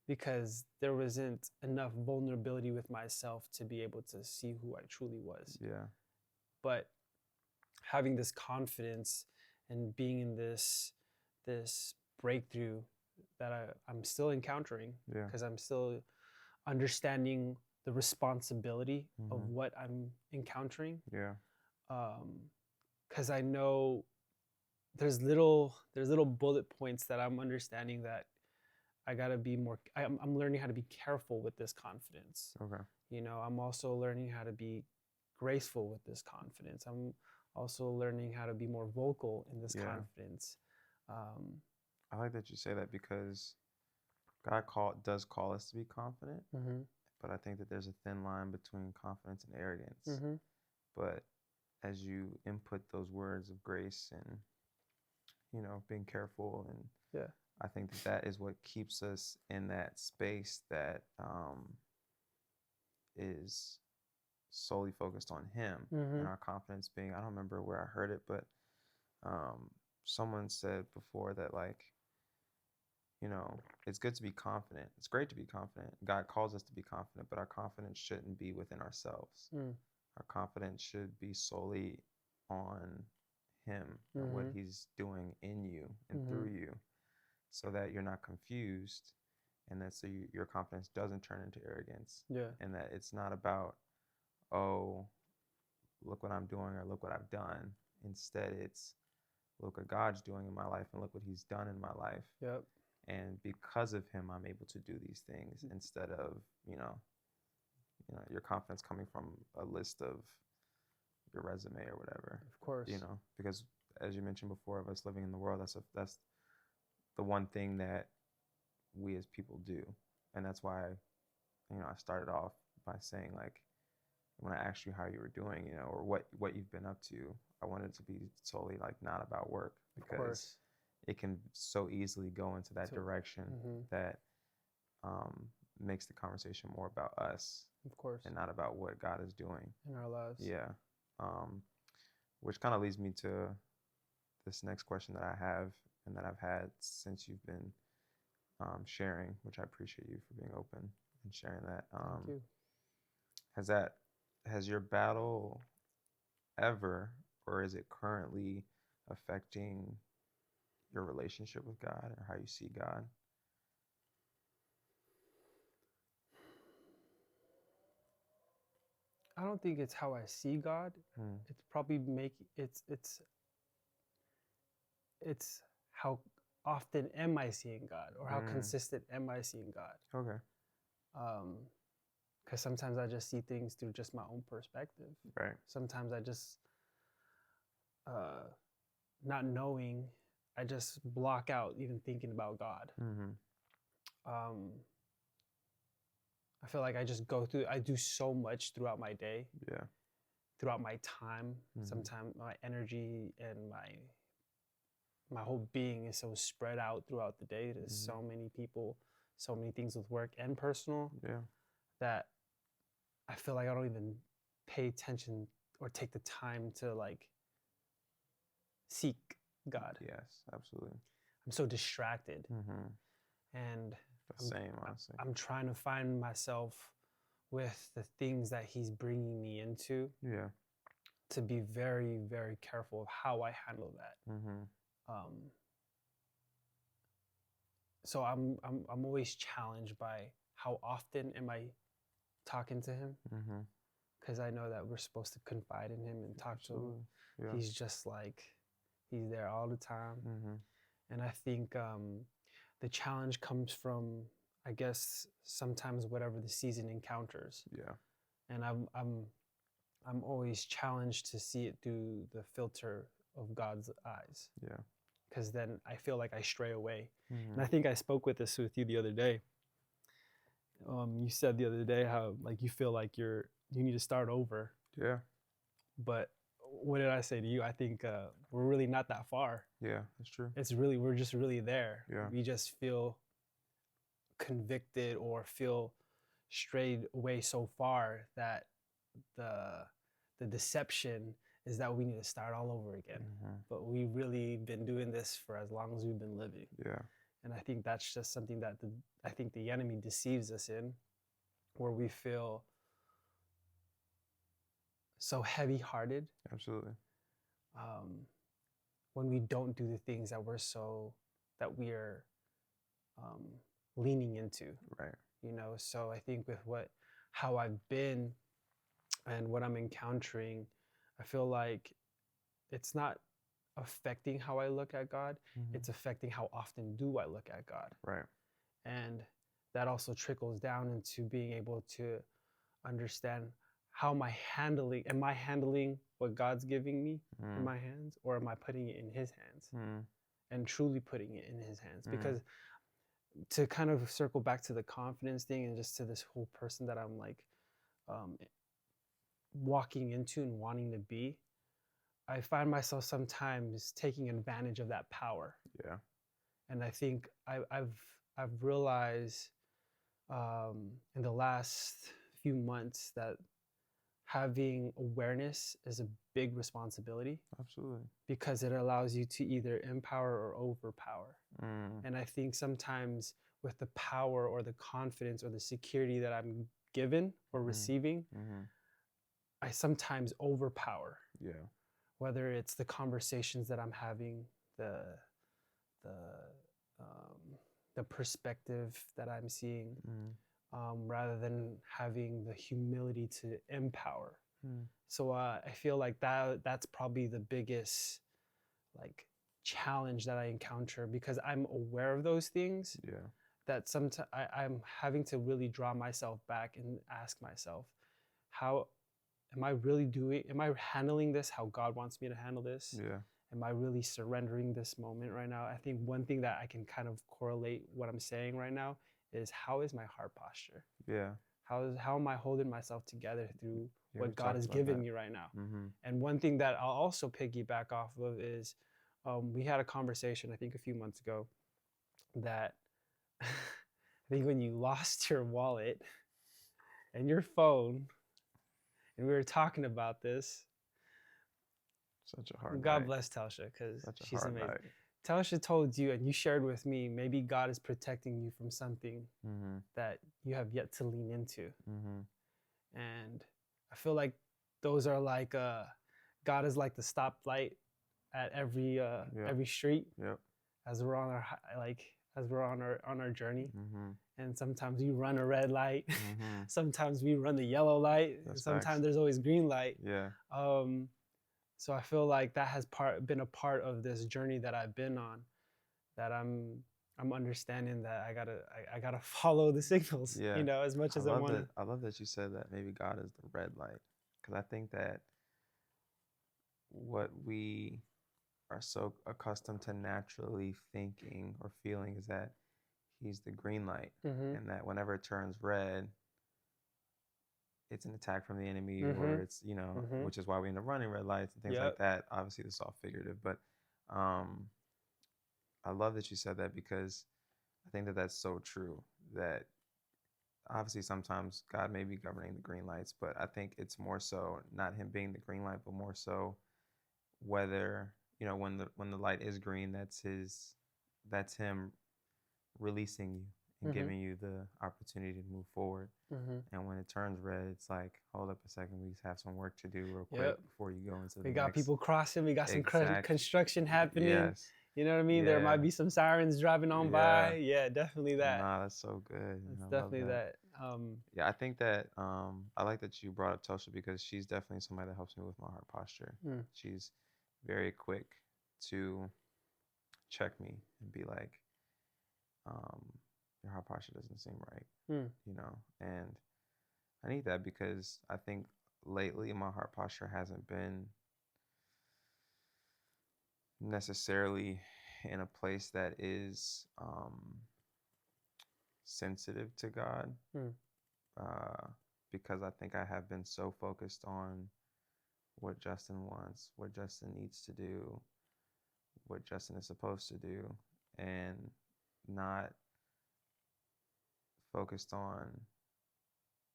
B: Because there wasn't enough vulnerability with myself to be able to see who I truly was.
A: Yeah.
B: But having this confidence and being in this breakthrough that I'm still encountering, because I'm still understanding the responsibility of what I'm encountering.
A: Yeah.
B: Because I know there's little bullet points that I'm understanding that I gotta be more. I'm learning how to be careful with this confidence.
A: Okay.
B: You know, I'm also learning how to be graceful with this confidence. I'm also learning how to be more vocal in this confidence.
A: I like that you say that, because God does call us to be confident, but I think that there's a thin line between confidence and arrogance. But as you input those words of grace and, you know, being careful, and I think that is what keeps us in that space that is solely focused on Him, and our confidence being, I don't remember where I heard it, but someone said before that, like, you know, it's good to be confident. It's great to be confident. God calls us to be confident, but our confidence shouldn't be within ourselves. Our confidence should be solely on Him and what He's doing in you and through you, so that you're not confused, and that so your confidence doesn't turn into arrogance. And that it's not about, oh, look what I'm doing or look what I've done. Instead, it's look what God's doing in my life and look what He's done in my life. And because of Him, I'm able to do these things, instead of, you know, your confidence coming from a list of your resume or whatever.
B: Of course.
A: You know, because as you mentioned before, of us living in the world, that's the one thing that we as people do. And that's why, you know, I started off by saying, like, when I asked you how you were doing, you know, or what you've been up to, I wanted it to be solely, like, not about work, because it can so easily go into that direction that makes the conversation more about us,
B: of course,
A: and not about what God is doing
B: in our lives.
A: Yeah. Which kind of leads me to this next question that I have and that I've had since you've been sharing, which I appreciate you for being open and sharing that.
B: Thank you.
A: Has your battle ever, or is it currently affecting your relationship with God or how you see God?
B: I don't think it's how I see God. It's probably it's how often am I seeing God, or how consistent am I seeing God?
A: Okay.
B: Because sometimes I just see things through just my own perspective.
A: Right.
B: Sometimes I just, not knowing, I just block out even thinking about God. I feel like I just I do so much throughout my day.
A: Yeah.
B: Throughout my time. Sometimes my energy and my whole being is so spread out throughout the day. There's so many people, so many things with work and personal.
A: Yeah.
B: That I feel like I don't even pay attention or take the time to, like, seek God.
A: Yes, absolutely.
B: I'm so distracted. And
A: same, honestly.
B: I'm trying to find myself with the things that He's bringing me into.
A: Yeah.
B: To be very, very careful of how I handle that. So I'm always challenged by how often am I talking to Him, because I know that we're supposed to confide in Him and talk to Him.
A: Yeah.
B: He's just like, He's there all the time. And I think the challenge comes from, I guess, sometimes whatever the season encounters.
A: Yeah.
B: And I'm always challenged to see it through the filter of God's eyes.
A: Yeah.
B: Because then I feel like I stray away. And I think I spoke with this with you the other day. You said the other day how, like, you feel like you need to start over.
A: Yeah.
B: But what did I say to you? I think we're really not that far.
A: Yeah, that's true.
B: We're just really there.
A: Yeah.
B: We just feel convicted or feel strayed away so far that the deception is that we need to start all over again. But we've really been doing this for as long as we've been living.
A: Yeah.
B: And I think that's just something that I think the enemy deceives us in, where we feel so heavy-hearted.
A: Absolutely.
B: When we don't do the things that we're leaning into.
A: Right.
B: You know, so I think with how I've been and what I'm encountering, I feel like it's not affecting how I look at God. It's affecting how often do I look at God.
A: Right.
B: And that also trickles down into being able to understand how am I handling what God's giving me in my hands, or am I putting it in His hands and truly putting it in His hands? Because to kind of circle back to the confidence thing and just to this whole person that I'm like walking into and wanting to be, I find myself sometimes taking advantage of that power.
A: Yeah.
B: And I think I've realized in the last few months that having awareness is a big responsibility
A: Absolutely.
B: because it allows you to either empower or overpower.
A: Mm.
B: And I think sometimes with the power or the confidence or the security that I'm given or receiving, I sometimes overpower.
A: Yeah.
B: Whether it's the conversations that I'm having, the the the perspective that I'm seeing, rather than having the humility to empower. So I feel like that's probably the biggest like challenge that I encounter because I'm aware of those things.
A: Yeah.
B: That sometimes I'm having to really draw myself back and ask myself, how am I really doing? Am I handling this how God wants me to handle this?
A: Yeah.
B: Am I really surrendering this moment right now? I think one thing that I can kind of correlate what I'm saying right now is how is my heart posture?
A: Yeah.
B: How am I holding myself together through
A: Yeah, we
B: what God
A: talked
B: has
A: about
B: given
A: that.
B: me right now?
A: Mm-hmm.
B: And one thing that I'll also piggyback off of is we had a conversation, I think a few months ago, that I think when you lost your wallet and your phone, and we were talking about this.
A: Such a hard
B: God
A: night.
B: bless Telsha because
A: Such a
B: she's
A: hard
B: amazing.
A: night.
B: Telsha told you, and you shared with me, maybe God is protecting you from something that you have yet to lean into. And I feel like those are like God is like the stoplight at every street
A: Yep.
B: as we're on our journey.
A: Mm-hmm.
B: And sometimes we run a red light,
A: Mm-hmm.
B: sometimes we run the yellow light,
A: That's
B: sometimes
A: facts.
B: there's always green light.
A: Yeah.
B: So I feel like that has been a part of this journey that I've been on, that I'm understanding that I gotta follow the signals,
A: Yeah.
B: as much as I want to.
A: I love that you said that maybe God is the red light, because I think that what we are so accustomed to naturally thinking or feeling is that he's the green light, and that whenever it turns red, it's an attack from the enemy, or it's which is why we end up running red lights and things like that. Obviously, this is all figurative, but I love that you said that, because I think that that's so true. That obviously sometimes God may be governing the green lights, but I think it's more so not him being the green light, but more so whether when the light is green, that's him releasing you and giving you the opportunity to move forward. And when it turns red, it's like, hold up a second, we just have some work to do real quick before you go into the
B: We got
A: next.
B: people crossing, we got some construction happening.
A: Yes.
B: You know what I mean? There might be some sirens driving on by. Yeah, definitely that.
A: Nah, that's so good.
B: It's
A: I
B: definitely
A: love that. Yeah, I think that I like that you brought up Telsha, because she's definitely somebody that helps me with my heart posture. She's very quick to check me and be like, your heart posture doesn't seem right, and I need that, because I think lately my heart posture hasn't been necessarily in a place that is sensitive to God, because I think I have been so focused on what Justin wants, what Justin needs to do, what Justin is supposed to do, and not focused on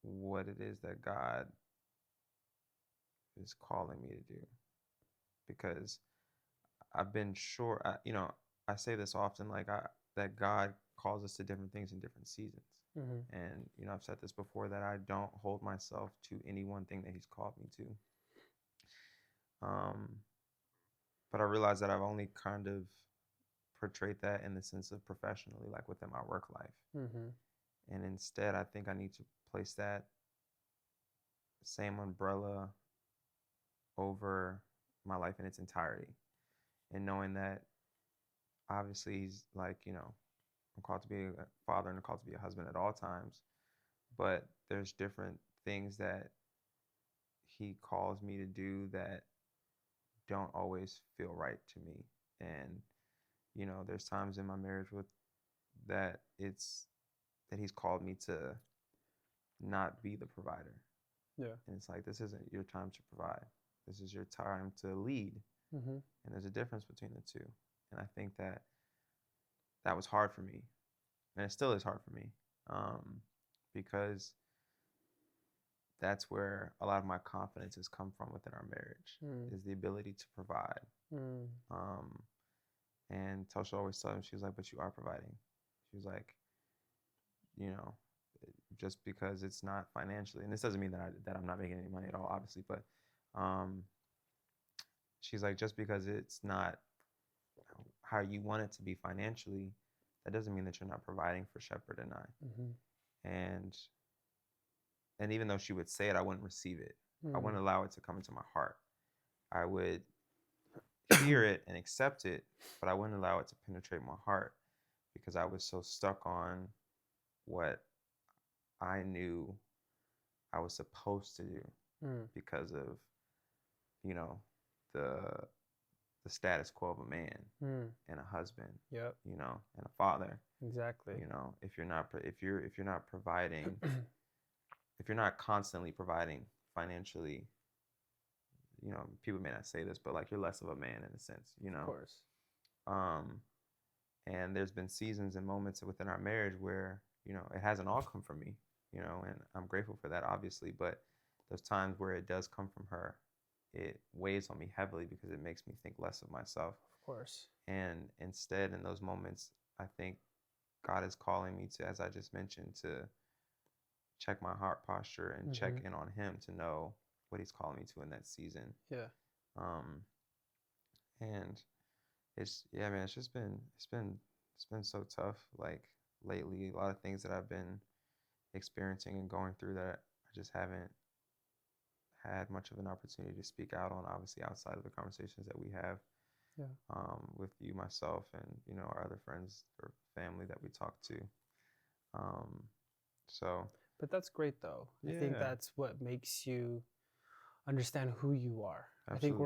A: what it is that God is calling me to do. Because I've been sure, I say this often, like that God calls us to different things in different seasons. And, I've said this before, that I don't hold myself to any one thing that he's called me to. But I realize that I've only kind of portrayed that in the sense of professionally, like within my work life. And instead, I think I need to place that same umbrella over my life in its entirety. And knowing that obviously he's like, I'm called to be a father and I'm called to be a husband at all times. But there's different things that he calls me to do that don't always feel right to me. And, there's times in my marriage with that he's called me to not be the provider.
B: Yeah.
A: And it's like, this isn't your time to provide. This is your time to lead. And there's a difference between the two. And I think that was hard for me. And it still is hard for me. Because that's where a lot of my confidence has come from within our marriage, is the ability to provide. Um, and Tasha always told him, she was like, but you are providing. She was like, you know, just because it's not financially, and this doesn't mean that I'm not making any money at all, obviously, but um, she's like, just because it's not how you want it to be financially, that doesn't mean that you're not providing for Shepherd and I. And even though she would say it, I wouldn't receive it. I wouldn't allow it to come into my heart. I would hear it and accept it, but I wouldn't allow it to penetrate my heart because I was so stuck on what I knew I was supposed to do because of, you know, the status quo of a man and a husband, you know, and a father.
B: Exactly.
A: You know, if you're not providing, if you're not constantly providing financially, you know, people may not say this, but like you're less of a man in a sense, you know.
B: Of course.
A: And there's been seasons and moments within our marriage where, you know, it hasn't all come from me, you know, and I'm grateful for that, obviously, but those times where it does come from her, it weighs on me heavily because it makes me think less of myself.
B: Of course.
A: And instead, in those moments, I think God is calling me to, as I just mentioned, to check my heart posture and check in on Him to know what He's calling me to in that season.
B: Yeah.
A: And it's, yeah, man, it's been so tough. Like lately, a lot of things that I've been experiencing and going through that I just haven't had much of an opportunity to speak out on, obviously outside of the conversations that we have with you, myself, and, you know, our other friends or family that we talk to. So.
B: But that's great, though. I think that's what makes you understand who you are. Absolutely. I think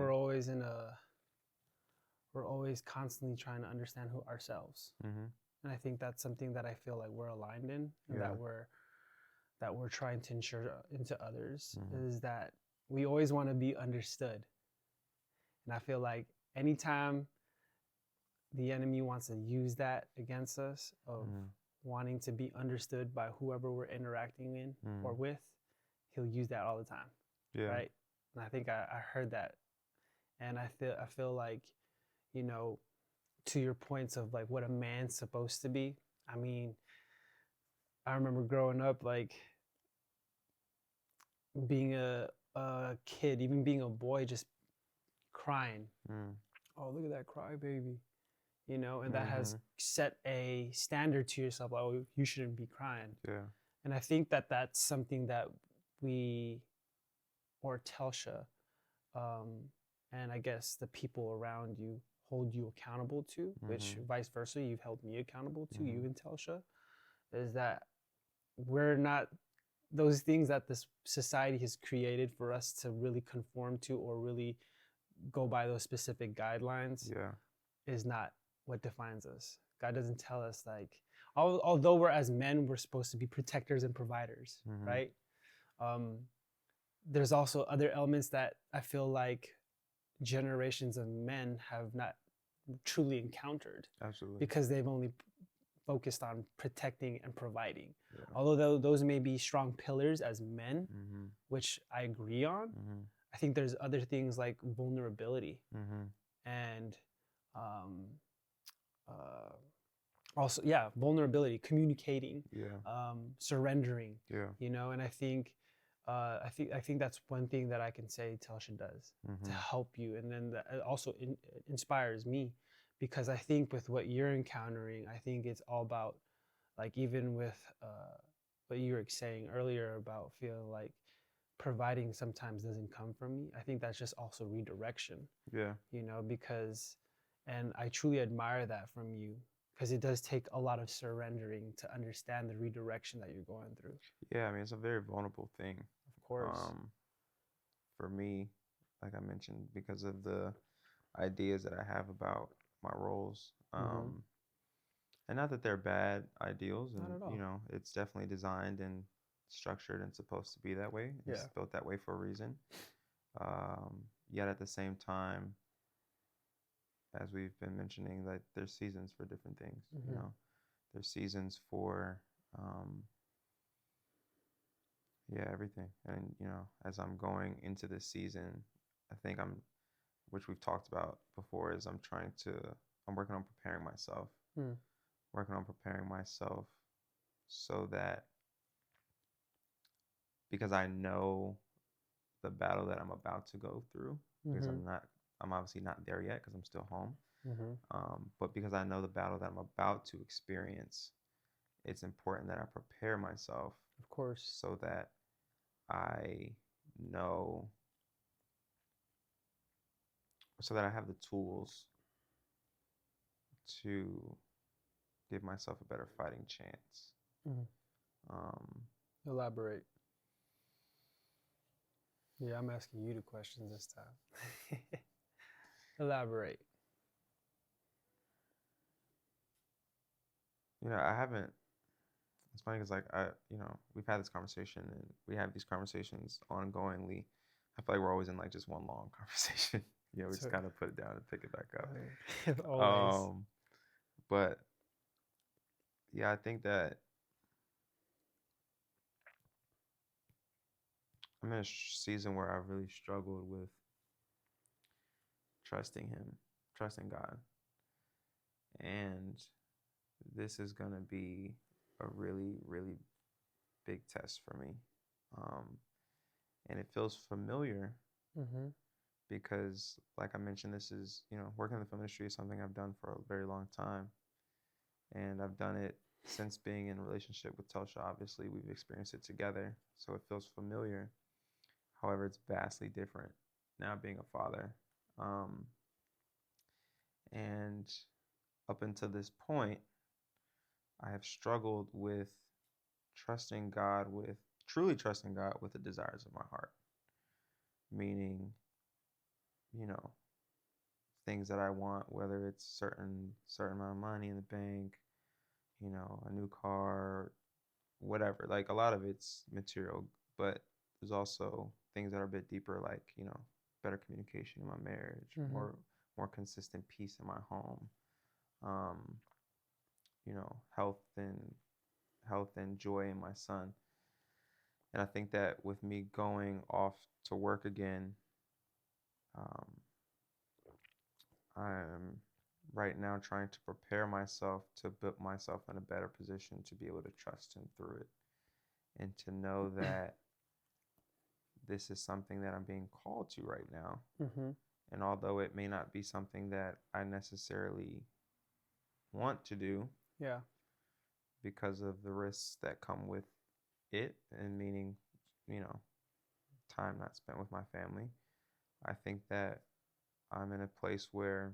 B: we're always constantly trying to understand who ourselves. And I think that's something that I feel like we're aligned in, and that we're trying to ensure into others, is that we always want to be understood. And I feel like anytime the enemy wants to use that against us, of wanting to be understood by whoever we're interacting in or with, he'll use that all the time. Right? And I think I heard that. And I feel like, you know, to your points of like what a man's supposed to be. I mean, I remember growing up, like being a kid, even being a boy, just crying. Oh, look at that cry baby, you know, and that has set a standard to yourself. Like, oh, you shouldn't be crying. And I think that that's something that we, or Telsha, and I guess the people around you hold you accountable to, which vice versa, you've held me accountable to, you and Telsha, is that we're not those things that this society has created for us to really conform to or really go by those specific guidelines is not what defines us. God doesn't tell us, like, although we're, as men, we're supposed to be protectors and providers, right? There's also other elements that I feel like generations of men have not truly encountered. Absolutely. Because they've only focused on protecting and providing. Although those may be strong pillars as men, which I agree on, I think there's other things like vulnerability and also, vulnerability, communicating, surrendering, you know, and I think that's one thing that I can say Telsha does to help you. And then that also inspires me, because I think with what you're encountering, I think it's all about, like, even with what you were saying earlier about feeling like providing sometimes doesn't come from me. I think that's just also redirection. You know, because, and I truly admire that from you, because it does take a lot of surrendering to understand the redirection that you're going through.
A: Yeah, I mean, it's a very vulnerable thing.
B: Of course.
A: For me, like I mentioned, because of the ideas that I have about my roles. And not that they're bad ideals, and
B: Not at all.
A: You know, it's definitely designed and structured and supposed to be that way. It's built that way for a reason. Yet at the same time, as we've been mentioning, that there's seasons for different things. You know, there's seasons for Yeah, everything. And, as I'm going into this season, I think which we've talked about before, is I'm working on preparing myself,
B: Mm.
A: working on preparing myself so that, because I know the battle that I'm about to go through, because
B: Mm-hmm.
A: I'm obviously not there yet because I'm still home.
B: Mm-hmm.
A: But because I know the battle that I'm about to experience, it's important that I prepare myself
B: Of course.
A: so that I know, so that I have the tools to give myself a better fighting chance.
B: Mm-hmm.
A: Um,
B: Elaborate. Yeah, I'm asking you the questions this time. Elaborate.
A: I haven't. It's funny because we've had this conversation and we have these conversations ongoingly. I feel like we're always in like just one long conversation. We just
B: So,
A: kind of put it down and pick it back up.
B: always.
A: But yeah, I think that I'm in a season where I've really struggled with trusting Him, trusting God. And this is going to be a really, really big test for me. Um, and it feels familiar
B: Mm-hmm.
A: because, like I mentioned, this is, working in the film industry is something I've done for a very long time. And I've done it since being in a relationship with Telsha. Obviously, we've experienced it together. So it feels familiar. However, it's vastly different now being a father. Um, and up until this point, I have struggled with trusting God with truly trusting God with the desires of my heart. Meaning, you know, things that I want, whether it's certain amount of money in the bank, a new car, whatever. Like a lot of it's material, but there's also things that are a bit deeper, like, better communication in my marriage,
B: Mm-hmm.
A: more consistent peace in my home, um, health and joy in my son. And I think that with me going off to work again, um, I'm right now trying to prepare myself to put myself in a better position to be able to trust him through it and to know that this is something that I'm being called to right now.
B: Mm-hmm.
A: And although it may not be something that I necessarily want to do
B: Yeah.
A: because of the risks that come with it, and meaning, you know, time not spent with my family, I think that I'm in a place where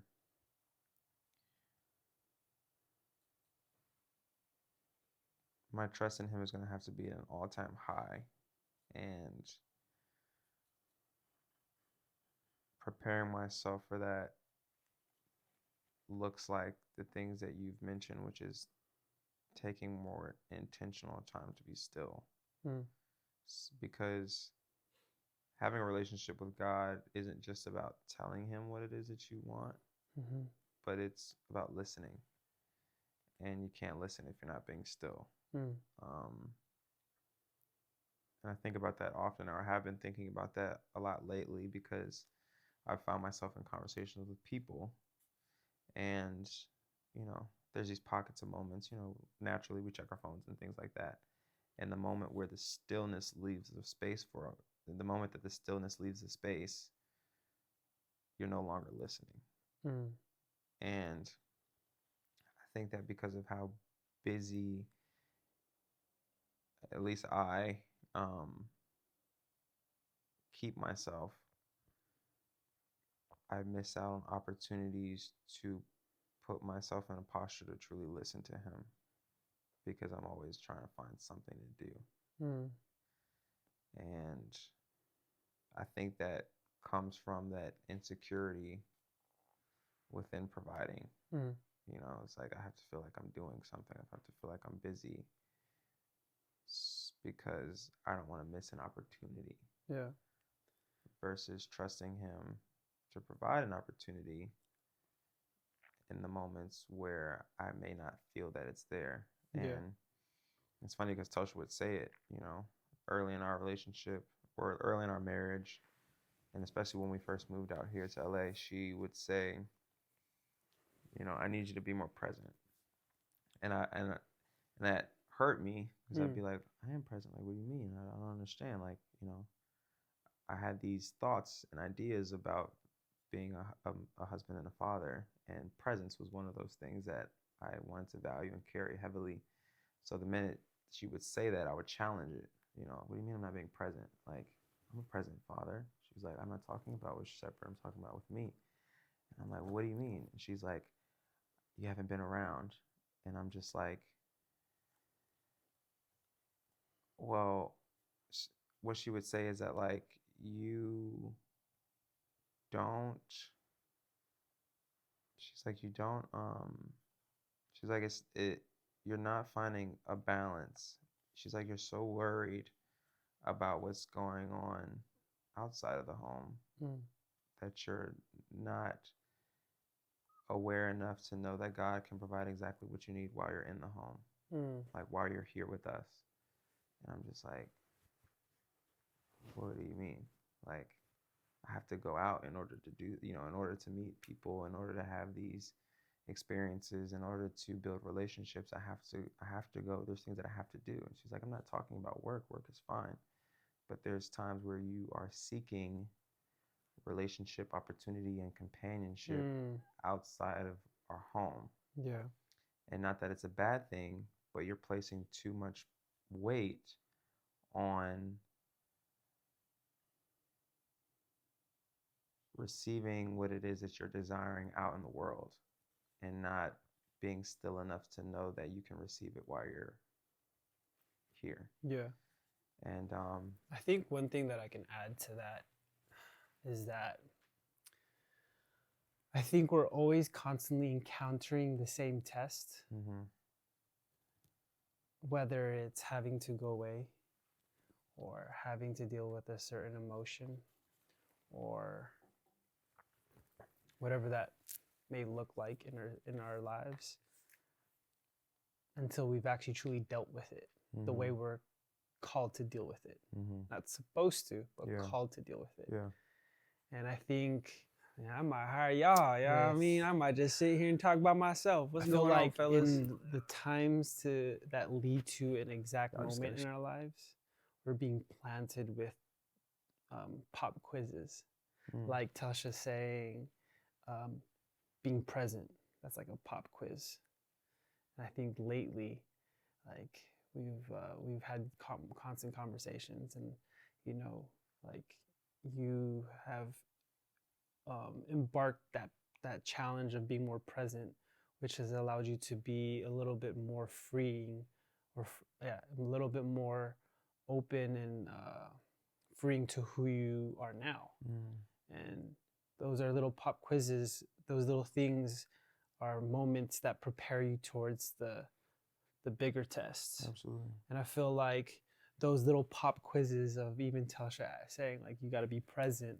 A: my trust in him is going to have to be at an all-time high. And preparing myself for that looks like the things that you've mentioned, which is taking more intentional time to be still.
B: Mm.
A: Because having a relationship with God isn't just about telling him what it is that you want,
B: Mm-hmm.
A: but it's about listening. And you can't listen if you're not being still.
B: Mm.
A: Um, and I think about that often, or I have been thinking about that a lot lately because I've found myself in conversations with people, and there's these pockets of moments. Naturally we check our phones and things like that, and the moment where the stillness leaves the space for the moment that the stillness leaves the space, you're no longer listening.
B: Mm.
A: And I think that because of how busy, at least I, keep myself, I miss out on opportunities to put myself in a posture to truly listen to him because I'm always trying to find something to do.
B: Mm.
A: And I think that comes from that insecurity within providing.
B: Mm.
A: It's like I have to feel like I'm doing something. I have to feel like I'm busy because I don't want to miss an opportunity.
B: Yeah.
A: Versus trusting him to provide an opportunity in the moments where I may not feel that it's there.
B: Yeah.
A: And it's funny because Tosha would say it, early in our relationship or early in our marriage, and especially when we first moved out here to LA, she would say, I need you to be more present. And that hurt me because I'd be like, I am present. Like, what do you mean? I don't understand. Like, I had these thoughts and ideas about being a husband and a father, and presence was one of those things that I wanted to value and carry heavily. So the minute she would say that, I would challenge it. What do you mean I'm not being present? Like, I'm a present father. She's like, I'm not talking about with separate. I'm talking about with me. And I'm like, well, what do you mean? And she's like, you haven't been around. And I'm just like, well, what she would say is that, like, you don't, she's like, she's like, you're not finding a balance. She's like, you're so worried about what's going on outside of the home that you're not aware enough to know that God can provide exactly what you need while you're in the home, like while you're here with us. And I'm just like, what do you mean? Like, I have to go out in order to do, in order to meet people, in order to have these experiences, in order to build relationships. I have to go. There's things that I have to do. And she's like, I'm not talking about work. Work is fine. But there's times where you are seeking relationship opportunity and companionship outside of our home.
B: Yeah.
A: And not that it's a bad thing, but you're placing too much weight on receiving what it is that you're desiring out in the world, and not being still enough to know that you can receive it while you're here.
B: Yeah.
A: And
B: I think one thing that I can add to that is that I think we're always constantly encountering the same test, whether it's having to go away or having to deal with a certain emotion or whatever that may look like in our lives, until we've actually truly dealt with it the way we're called to deal with it. Not supposed to, but called to deal with it.
A: Yeah.
B: And I think I might hire y'all. You know what I mean? I might just sit here and talk about myself. What's going on, fellas? In the times that lead to an exact moment in our lives, we're being planted with pop quizzes. Like Tasha saying, being present. That's like a pop quiz. And I think lately, like we've had constant conversations, and like you have embarked that challenge of being more present, which has allowed you to be a little bit more freeing, or a little bit more open and freeing to who you are now. And those are little pop quizzes. Those little things are moments that prepare you towards the bigger tests.
A: Absolutely.
B: And I feel like those little pop quizzes of even Tasha saying, like, you got to be present,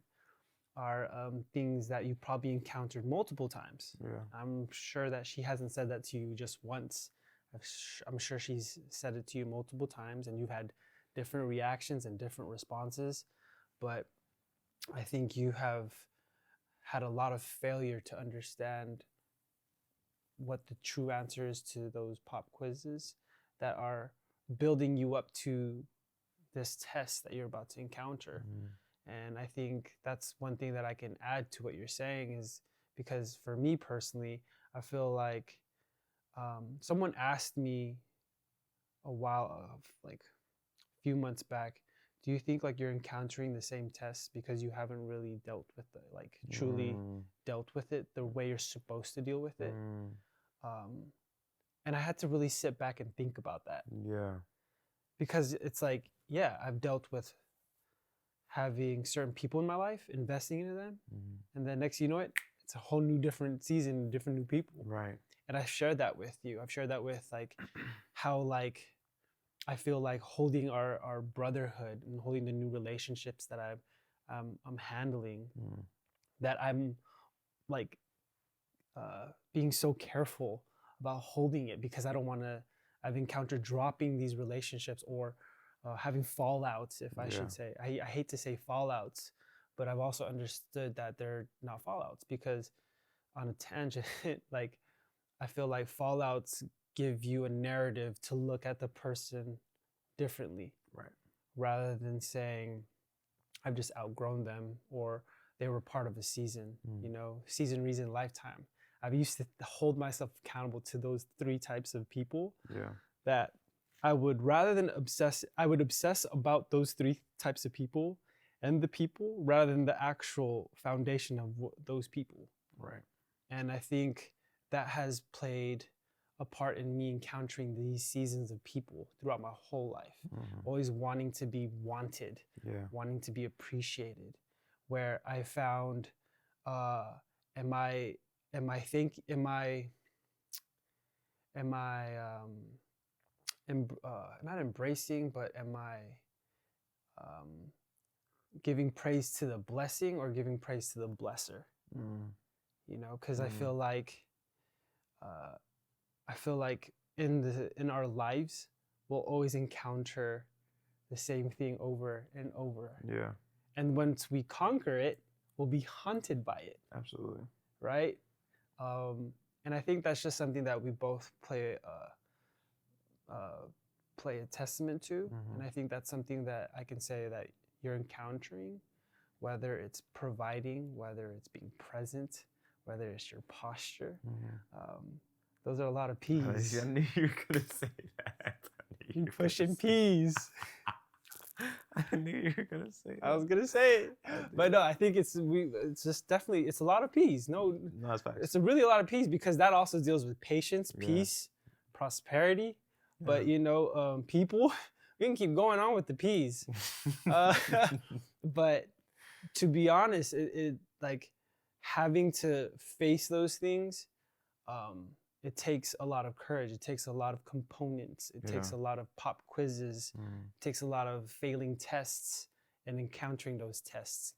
B: are things that you probably encountered multiple times.
A: Yeah.
B: I'm sure that she hasn't said that to you just once. I'm sure she's said it to you multiple times, and you've had different reactions and different responses. But I think you have had a lot of failure to understand what the true answer is to those pop quizzes that are building you up to this test that you're about to encounter. And I think that's one thing that I can add to what you're saying, is because for me personally, I feel like someone asked me like a few months back, do you think like you're encountering the same tests because you haven't really dealt with it, like truly dealt with it the way you're supposed to deal with it? And I had to really sit back and think about that.
A: Yeah.
B: Because it's like, yeah, I've dealt with having certain people in my life, investing into them, and then next you know it, it's a whole new different season, different new people.
A: Right.
B: And I've shared that with you. I've shared that with like how like I feel like holding our brotherhood and holding the new relationships that I'm handling, that I'm like being so careful about holding it, because I don't want to. I've encountered dropping these relationships or having fallouts, if I
A: Yeah.
B: should say. I hate to say fallouts, but I've also understood that they're not fallouts, because on a tangent, like, I feel like fallouts give you a narrative to look at the person differently,
A: Right.
B: rather than saying, I've just outgrown them, or they were part of a season, season, reason, lifetime. I've used to hold myself accountable to those three types of people,
A: Yeah.
B: that I would, rather than obsess, I would obsess about those three types of people and the people, rather than the actual foundation of those people.
A: Right.
B: And I think that has played a part in me encountering these seasons of people throughout my whole life. Always wanting to be wanted,
A: Yeah.
B: wanting to be appreciated, where I found, am I not embracing, but am I giving praise to the blessing, or giving praise to the blesser? Because I feel like in our lives we'll always encounter the same thing over and over.
A: Yeah.
B: And once we conquer it, we'll be haunted by it.
A: Absolutely.
B: Right? And I think that's just something that we both play a testament to. And I think that's something that I can say that you're encountering, whether it's providing, whether it's being present, whether it's your posture. Those are a lot of P's.
A: I knew you were gonna say that.
B: You're pushing P's.
A: I knew you were gonna say that.
B: I was gonna say it, but no, I think it's just definitely, it's a lot of P's. No,
A: it's facts.
B: it's really a lot of P's, because that also deals with patience, peace, prosperity. But people, we can keep going on with the P's. But to be honest, it like, having to face those things, it takes a lot of courage. It takes a lot of components. It takes a lot of pop quizzes. It takes a lot of failing tests and encountering those tests.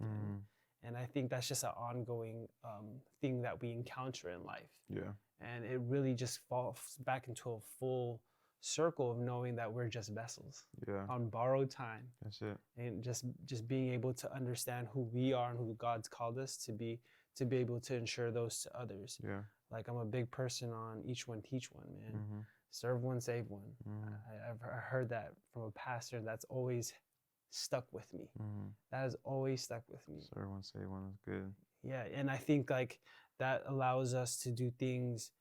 B: And I think that's just an ongoing thing that we encounter in life.
A: Yeah.
B: And it really just falls back into a full circle of knowing that we're just vessels on borrowed time.
A: That's it.
B: And just being able to understand who we are and who God's called us to be able to ensure those to others.
A: Yeah.
B: Like, I'm a big person on each one, teach one, man. Serve one, save one. I've heard that from a pastor. That's always stuck with me. That has always stuck with me.
A: Serve one, save one is good.
B: Yeah, and I think like that allows us to do things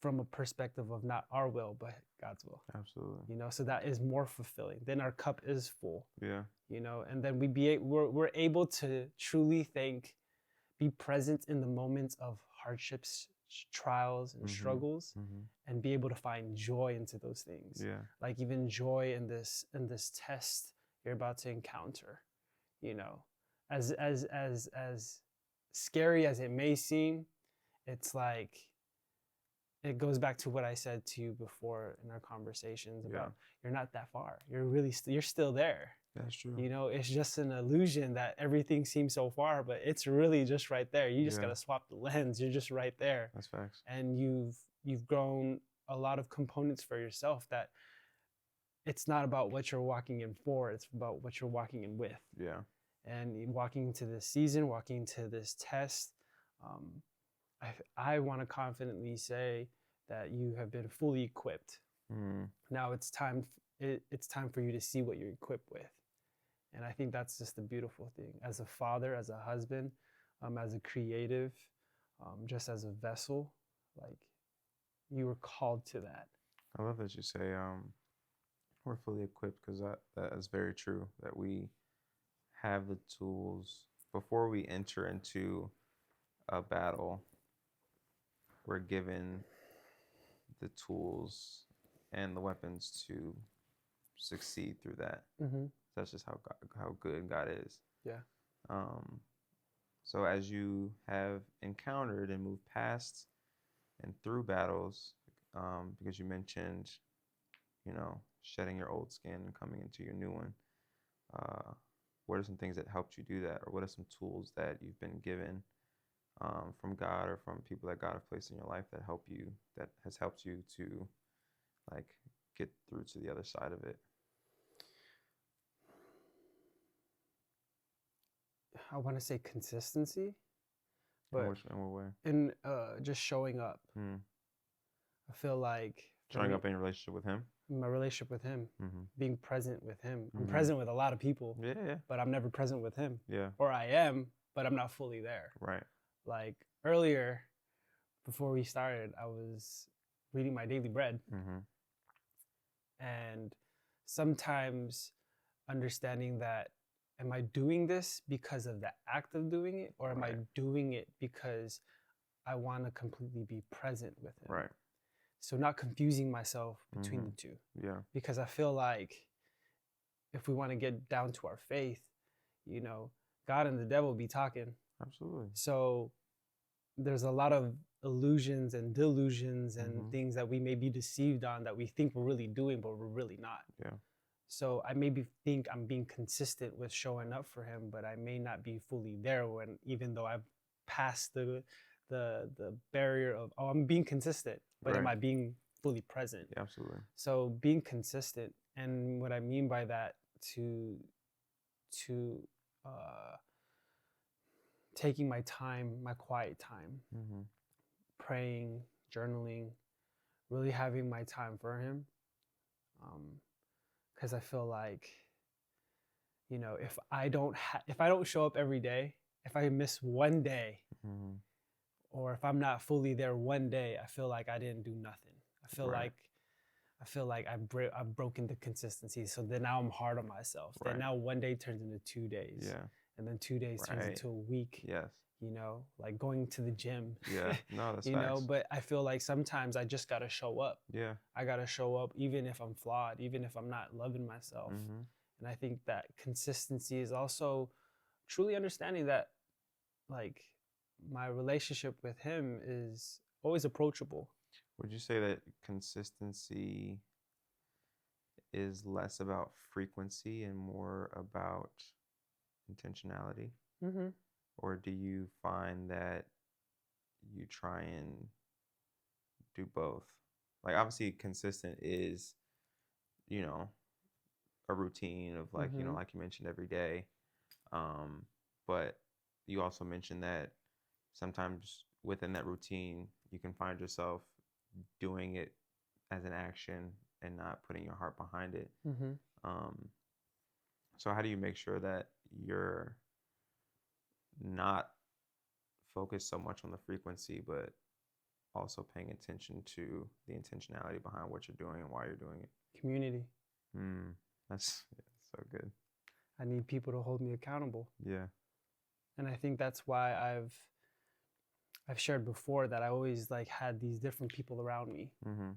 B: from a perspective of not our will, but God's will.
A: Absolutely.
B: So that is more fulfilling. Then our cup is full.
A: Yeah.
B: And then we're able to truly be present in the moments of hardships, trials, and struggles, and be able to find joy into those things.
A: Yeah.
B: Like, even joy in this test you're about to encounter. As scary as it may seem, it's like, it goes back to what I said to you before in our conversations about you're not that far. You're still there.
A: That's true.
B: It's just an illusion that everything seems so far, but it's really just right there. You just gotta swap the lens. You're just right there.
A: That's facts.
B: And you've grown a lot of components for yourself, that it's not about what you're walking in for, it's about what you're walking in with.
A: Yeah.
B: And walking into this season, walking into this test, I want to confidently say that you have been fully equipped. Now it's time for you to see what you're equipped with. And I think that's just the beautiful thing. As a father, as a husband, as a creative, just as a vessel, like, you were called to that.
A: I love that you say we're fully equipped, because that is very true, that we have the tools before we enter into a battle. We're given the tools and the weapons to succeed through that. That's just how good God is.
B: Yeah.
A: So as you have encountered and moved past and through battles, because you mentioned, shedding your old skin and coming into your new one, what are some things that helped you do that? Or what are some tools that you've been given from God or from people that God have placed in your life that has helped you to, like, get through to the other side of it?
B: I want to say consistency,
A: In
B: but
A: what way?
B: in just showing up.
A: Mm.
B: I feel like for
A: Showing
B: me,
A: up in your relationship with him.
B: my relationship with him,
A: Mm-hmm.
B: being present with him. I'm
A: Mm-hmm.
B: present with a lot of people,
A: Yeah.
B: but I'm never present with him.
A: Yeah.
B: Or I am, but I'm not fully there.
A: Right.
B: Like earlier, before we started, I was reading my daily bread.
A: Mm-hmm.
B: And sometimes understanding that, am I doing this because of the act of doing it, or am I
A: Right.
B: doing it because I want to completely be present with him?
A: Right.
B: So not confusing myself between
A: Mm-hmm.
B: the two,
A: Yeah.
B: because I feel like if we want to get down to our faith, God and the devil be talking.
A: Absolutely.
B: So there's a lot of illusions and delusions and
A: Mm-hmm.
B: things that we may be deceived on that we think we're really doing, but we're really not.
A: Yeah.
B: So I maybe think I'm being consistent with showing up for him, but I may not be fully there even though I've passed the barrier of, oh, I'm being consistent, but am
A: Right.
B: I being fully present?
A: Yeah, absolutely.
B: So being consistent, and what I mean by that, to uh, taking my time, my quiet time,
A: Mm-hmm.
B: praying, journaling, really having my time for him, because I feel like, if I don't show up every day, if I miss one day,
A: Mm-hmm.
B: or if I'm not fully there one day, I feel like I didn't do nothing.
A: Right.
B: I feel like I've broken the consistency. So then now I'm hard on myself.
A: Right.
B: Then now one day turns into 2 days.
A: Yeah.
B: And then 2 days turns
A: Right.
B: into a week.
A: Yes.
B: Like going to the gym.
A: Yeah. No, that's facts.
B: But I feel like sometimes I just gotta show up.
A: Yeah.
B: I gotta show up even if I'm flawed, even if I'm not loving myself.
A: Mm-hmm.
B: And I think that consistency is also truly understanding that, like, my relationship with him is always approachable.
A: Would you say that consistency is less about frequency and more about intentionality?
B: Mm-hmm.
A: Or do you find that you try and do both? Like, obviously, consistent is, a routine of like,
B: Mm-hmm.
A: like you mentioned every day. But you also mentioned that sometimes within that routine, you can find yourself doing it as an action and not putting your heart behind it.
B: Mm-hmm.
A: So how do you make sure that you're not focused so much on the frequency, but also paying attention to the intentionality behind what you're doing and why you're doing it?
B: Community.
A: That's so good.
B: I need people to hold me accountable.
A: Yeah.
B: And I think that's why I've shared before that I always like had these different people around me.
A: Mm-hmm.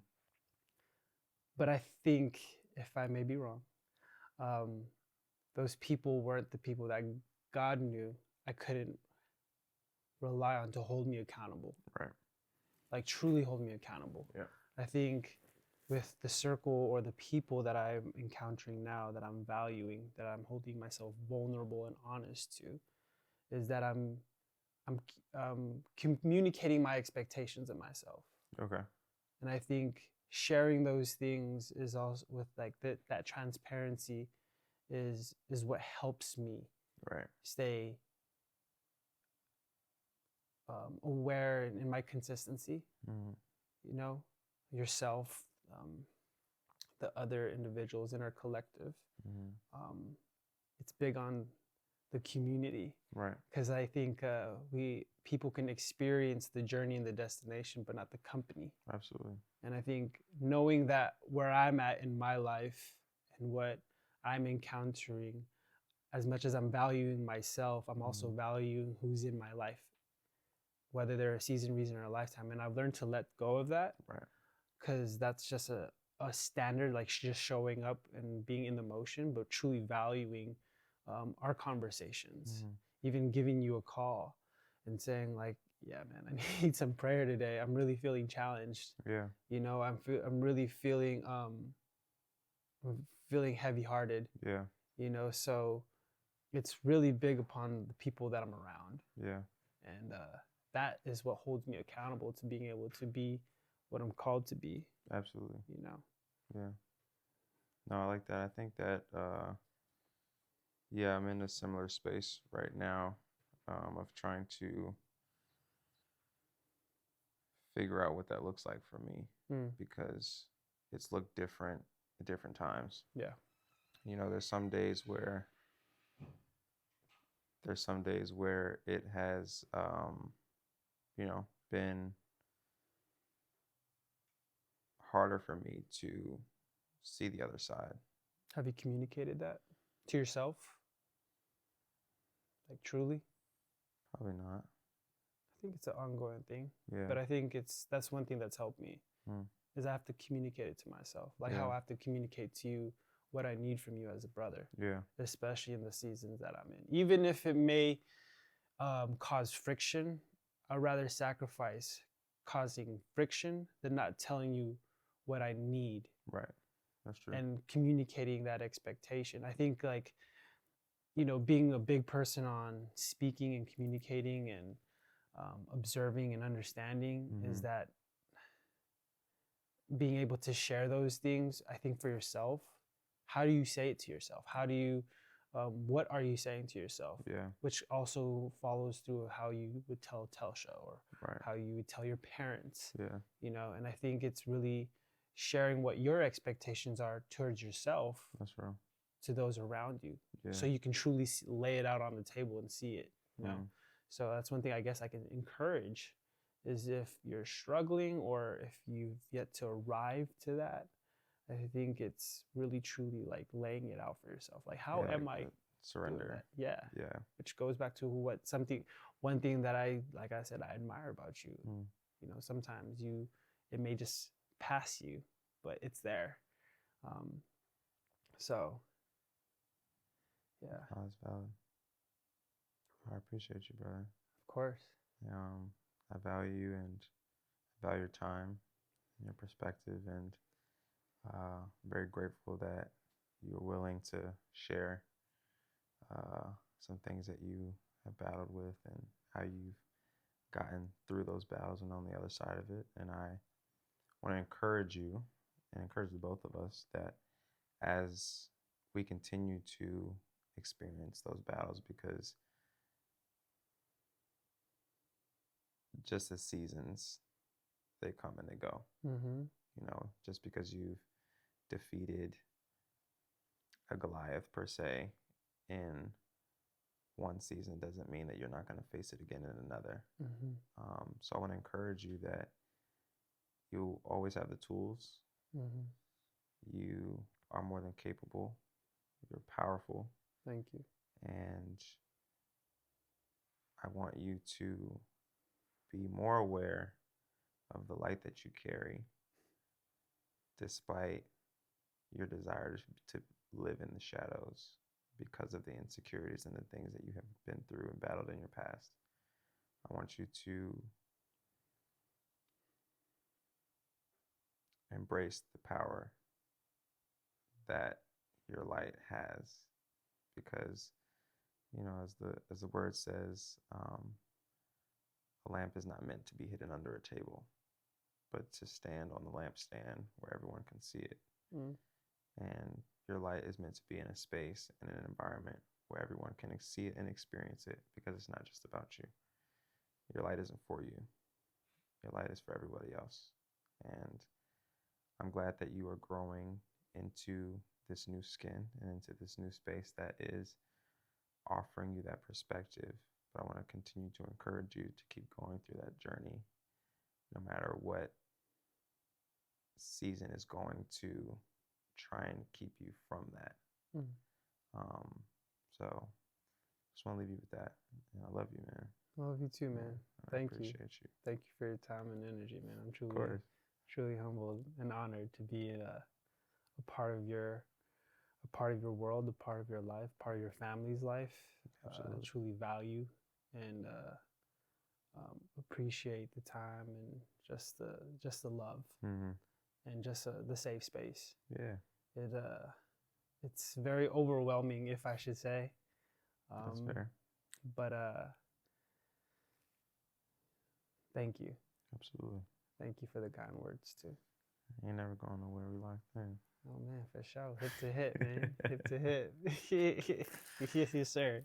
B: But I think, if I may be wrong, those people weren't the people that God knew I couldn't rely on to hold me accountable.
A: Right.
B: Like truly hold me accountable.
A: Yeah.
B: I think with the circle or the people that I'm encountering now, that I'm valuing, that I'm holding myself vulnerable and honest to, is that I'm communicating my expectations of myself.
A: Okay.
B: And I think sharing those things is also with like that transparency is what helps me
A: Right.
B: stay aware in my consistency.
A: Mm-hmm.
B: Yourself, the other individuals in our collective.
A: Mm-hmm.
B: It's big on the community.
A: Right.
B: Because I think people can experience the journey and the destination, but not the company.
A: Absolutely.
B: And I think knowing that where I'm at in my life and what I'm encountering, as much as I'm valuing myself, I'm also valuing who's in my life, whether they're a season, reason, or a lifetime. And I've learned to let go of that.
A: Right.
B: Because that's just a standard, like just showing up and being in the motion, but truly valuing our conversations, even giving you a call and saying like, yeah, man, I need some prayer today. I'm really feeling challenged.
A: Yeah.
B: I'm really feeling heavy-hearted.
A: Yeah.
B: So it's really big upon the people that I'm around.
A: Yeah.
B: And that is what holds me accountable to being able to be what I'm called to be.
A: Absolutely.
B: Yeah.
A: No, I like that. I think that, yeah, I'm in a similar space right now. of trying to figure out what that looks like for me, because it's looked different at different times.
B: Yeah.
A: You know, there's some days where it has, you know, been harder for me to see the other side.
B: Have you communicated that to yourself? Like truly?
A: Probably not.
B: I think it's an ongoing thing.
A: Yeah.
B: But I think that's one thing that's helped me is I have to communicate it to myself. Like how I have to communicate to you what I need from you as a brother.
A: Yeah.
B: Especially in the seasons that I'm in. Even if it may cause friction, I'd rather sacrifice causing friction than not telling you what I need.
A: Right. That's true.
B: And communicating that expectation. I think like, you know, being a big person on speaking and communicating and observing and understanding is that being able to share those things, I think for yourself, how do you say it to yourself? How do you, what are you saying to yourself?
A: Yeah.
B: Which also follows through how you would tell Telsha or
A: Right.
B: how you would tell your parents.
A: Yeah.
B: You know, and I think it's really sharing what your expectations are towards yourself.
A: That's true.
B: To those around you.
A: Yeah.
B: So you can truly lay it out on the table and see it, you know? So that's one thing I guess I can encourage is if you're struggling or if you've yet to arrive to that, I think it's really truly like laying it out for yourself. Like, how am I
A: surrender?
B: Yeah.
A: Yeah.
B: Which goes back to one thing that like I said, I admire about you. You know, sometimes it may just pass you, but it's there. So yeah.
A: Oh, that's valid. I appreciate you, brother.
B: Of course.
A: I value you and value your time and your perspective, and I'm very grateful that you're willing to share some things that you have battled with and how you've gotten through those battles and on the other side of it. And I want to encourage you and encourage the both of us that as we continue to experience those battles, because just as seasons, they come and they go. You know, just because you've defeated a Goliath per se in one season doesn't mean that you're not going to face it again in another. So I want to encourage you that you always have the tools. You are more than capable. You're powerful.
B: Thank you.
A: And I want you to be more aware of the light that you carry, despite your desire to live in the shadows because of the insecurities and the things that you have been through and battled in your past. I want you to embrace the power that your light has, because, you know, as the word says, a lamp is not meant to be hidden under a table, but to stand on the lampstand where everyone can see it. And your light is meant to be in a space and an environment where everyone can see it and experience it, because it's not just about you. Your light isn't for you. Your light is for everybody else. And I'm glad that you are growing into this new skin and into this new space that is offering you that perspective. But I want to continue to encourage you to keep going through that journey, no matter what season is going to try and keep you from that. So just want to leave you with that. And I love you, man.
B: I love you too, man. Thank you.
A: Appreciate you.
B: Thank you for your time and energy, man. I'm truly humbled and honored to be a part of your world, a part of your life, part of your family's life. I truly value and appreciate the time and just the love and just the safe space.
A: Yeah.
B: It's very overwhelming, if I should say.
A: That's fair.
B: But thank you.
A: Absolutely. Thank
B: you for the kind words too.
A: Ain't never going nowhere. We locked in.
B: Oh man, for sure. Hip to hip, man. Hip to hip. Yes, sir.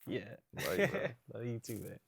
B: Yeah.
A: Love you, bro.
B: Love you too, man.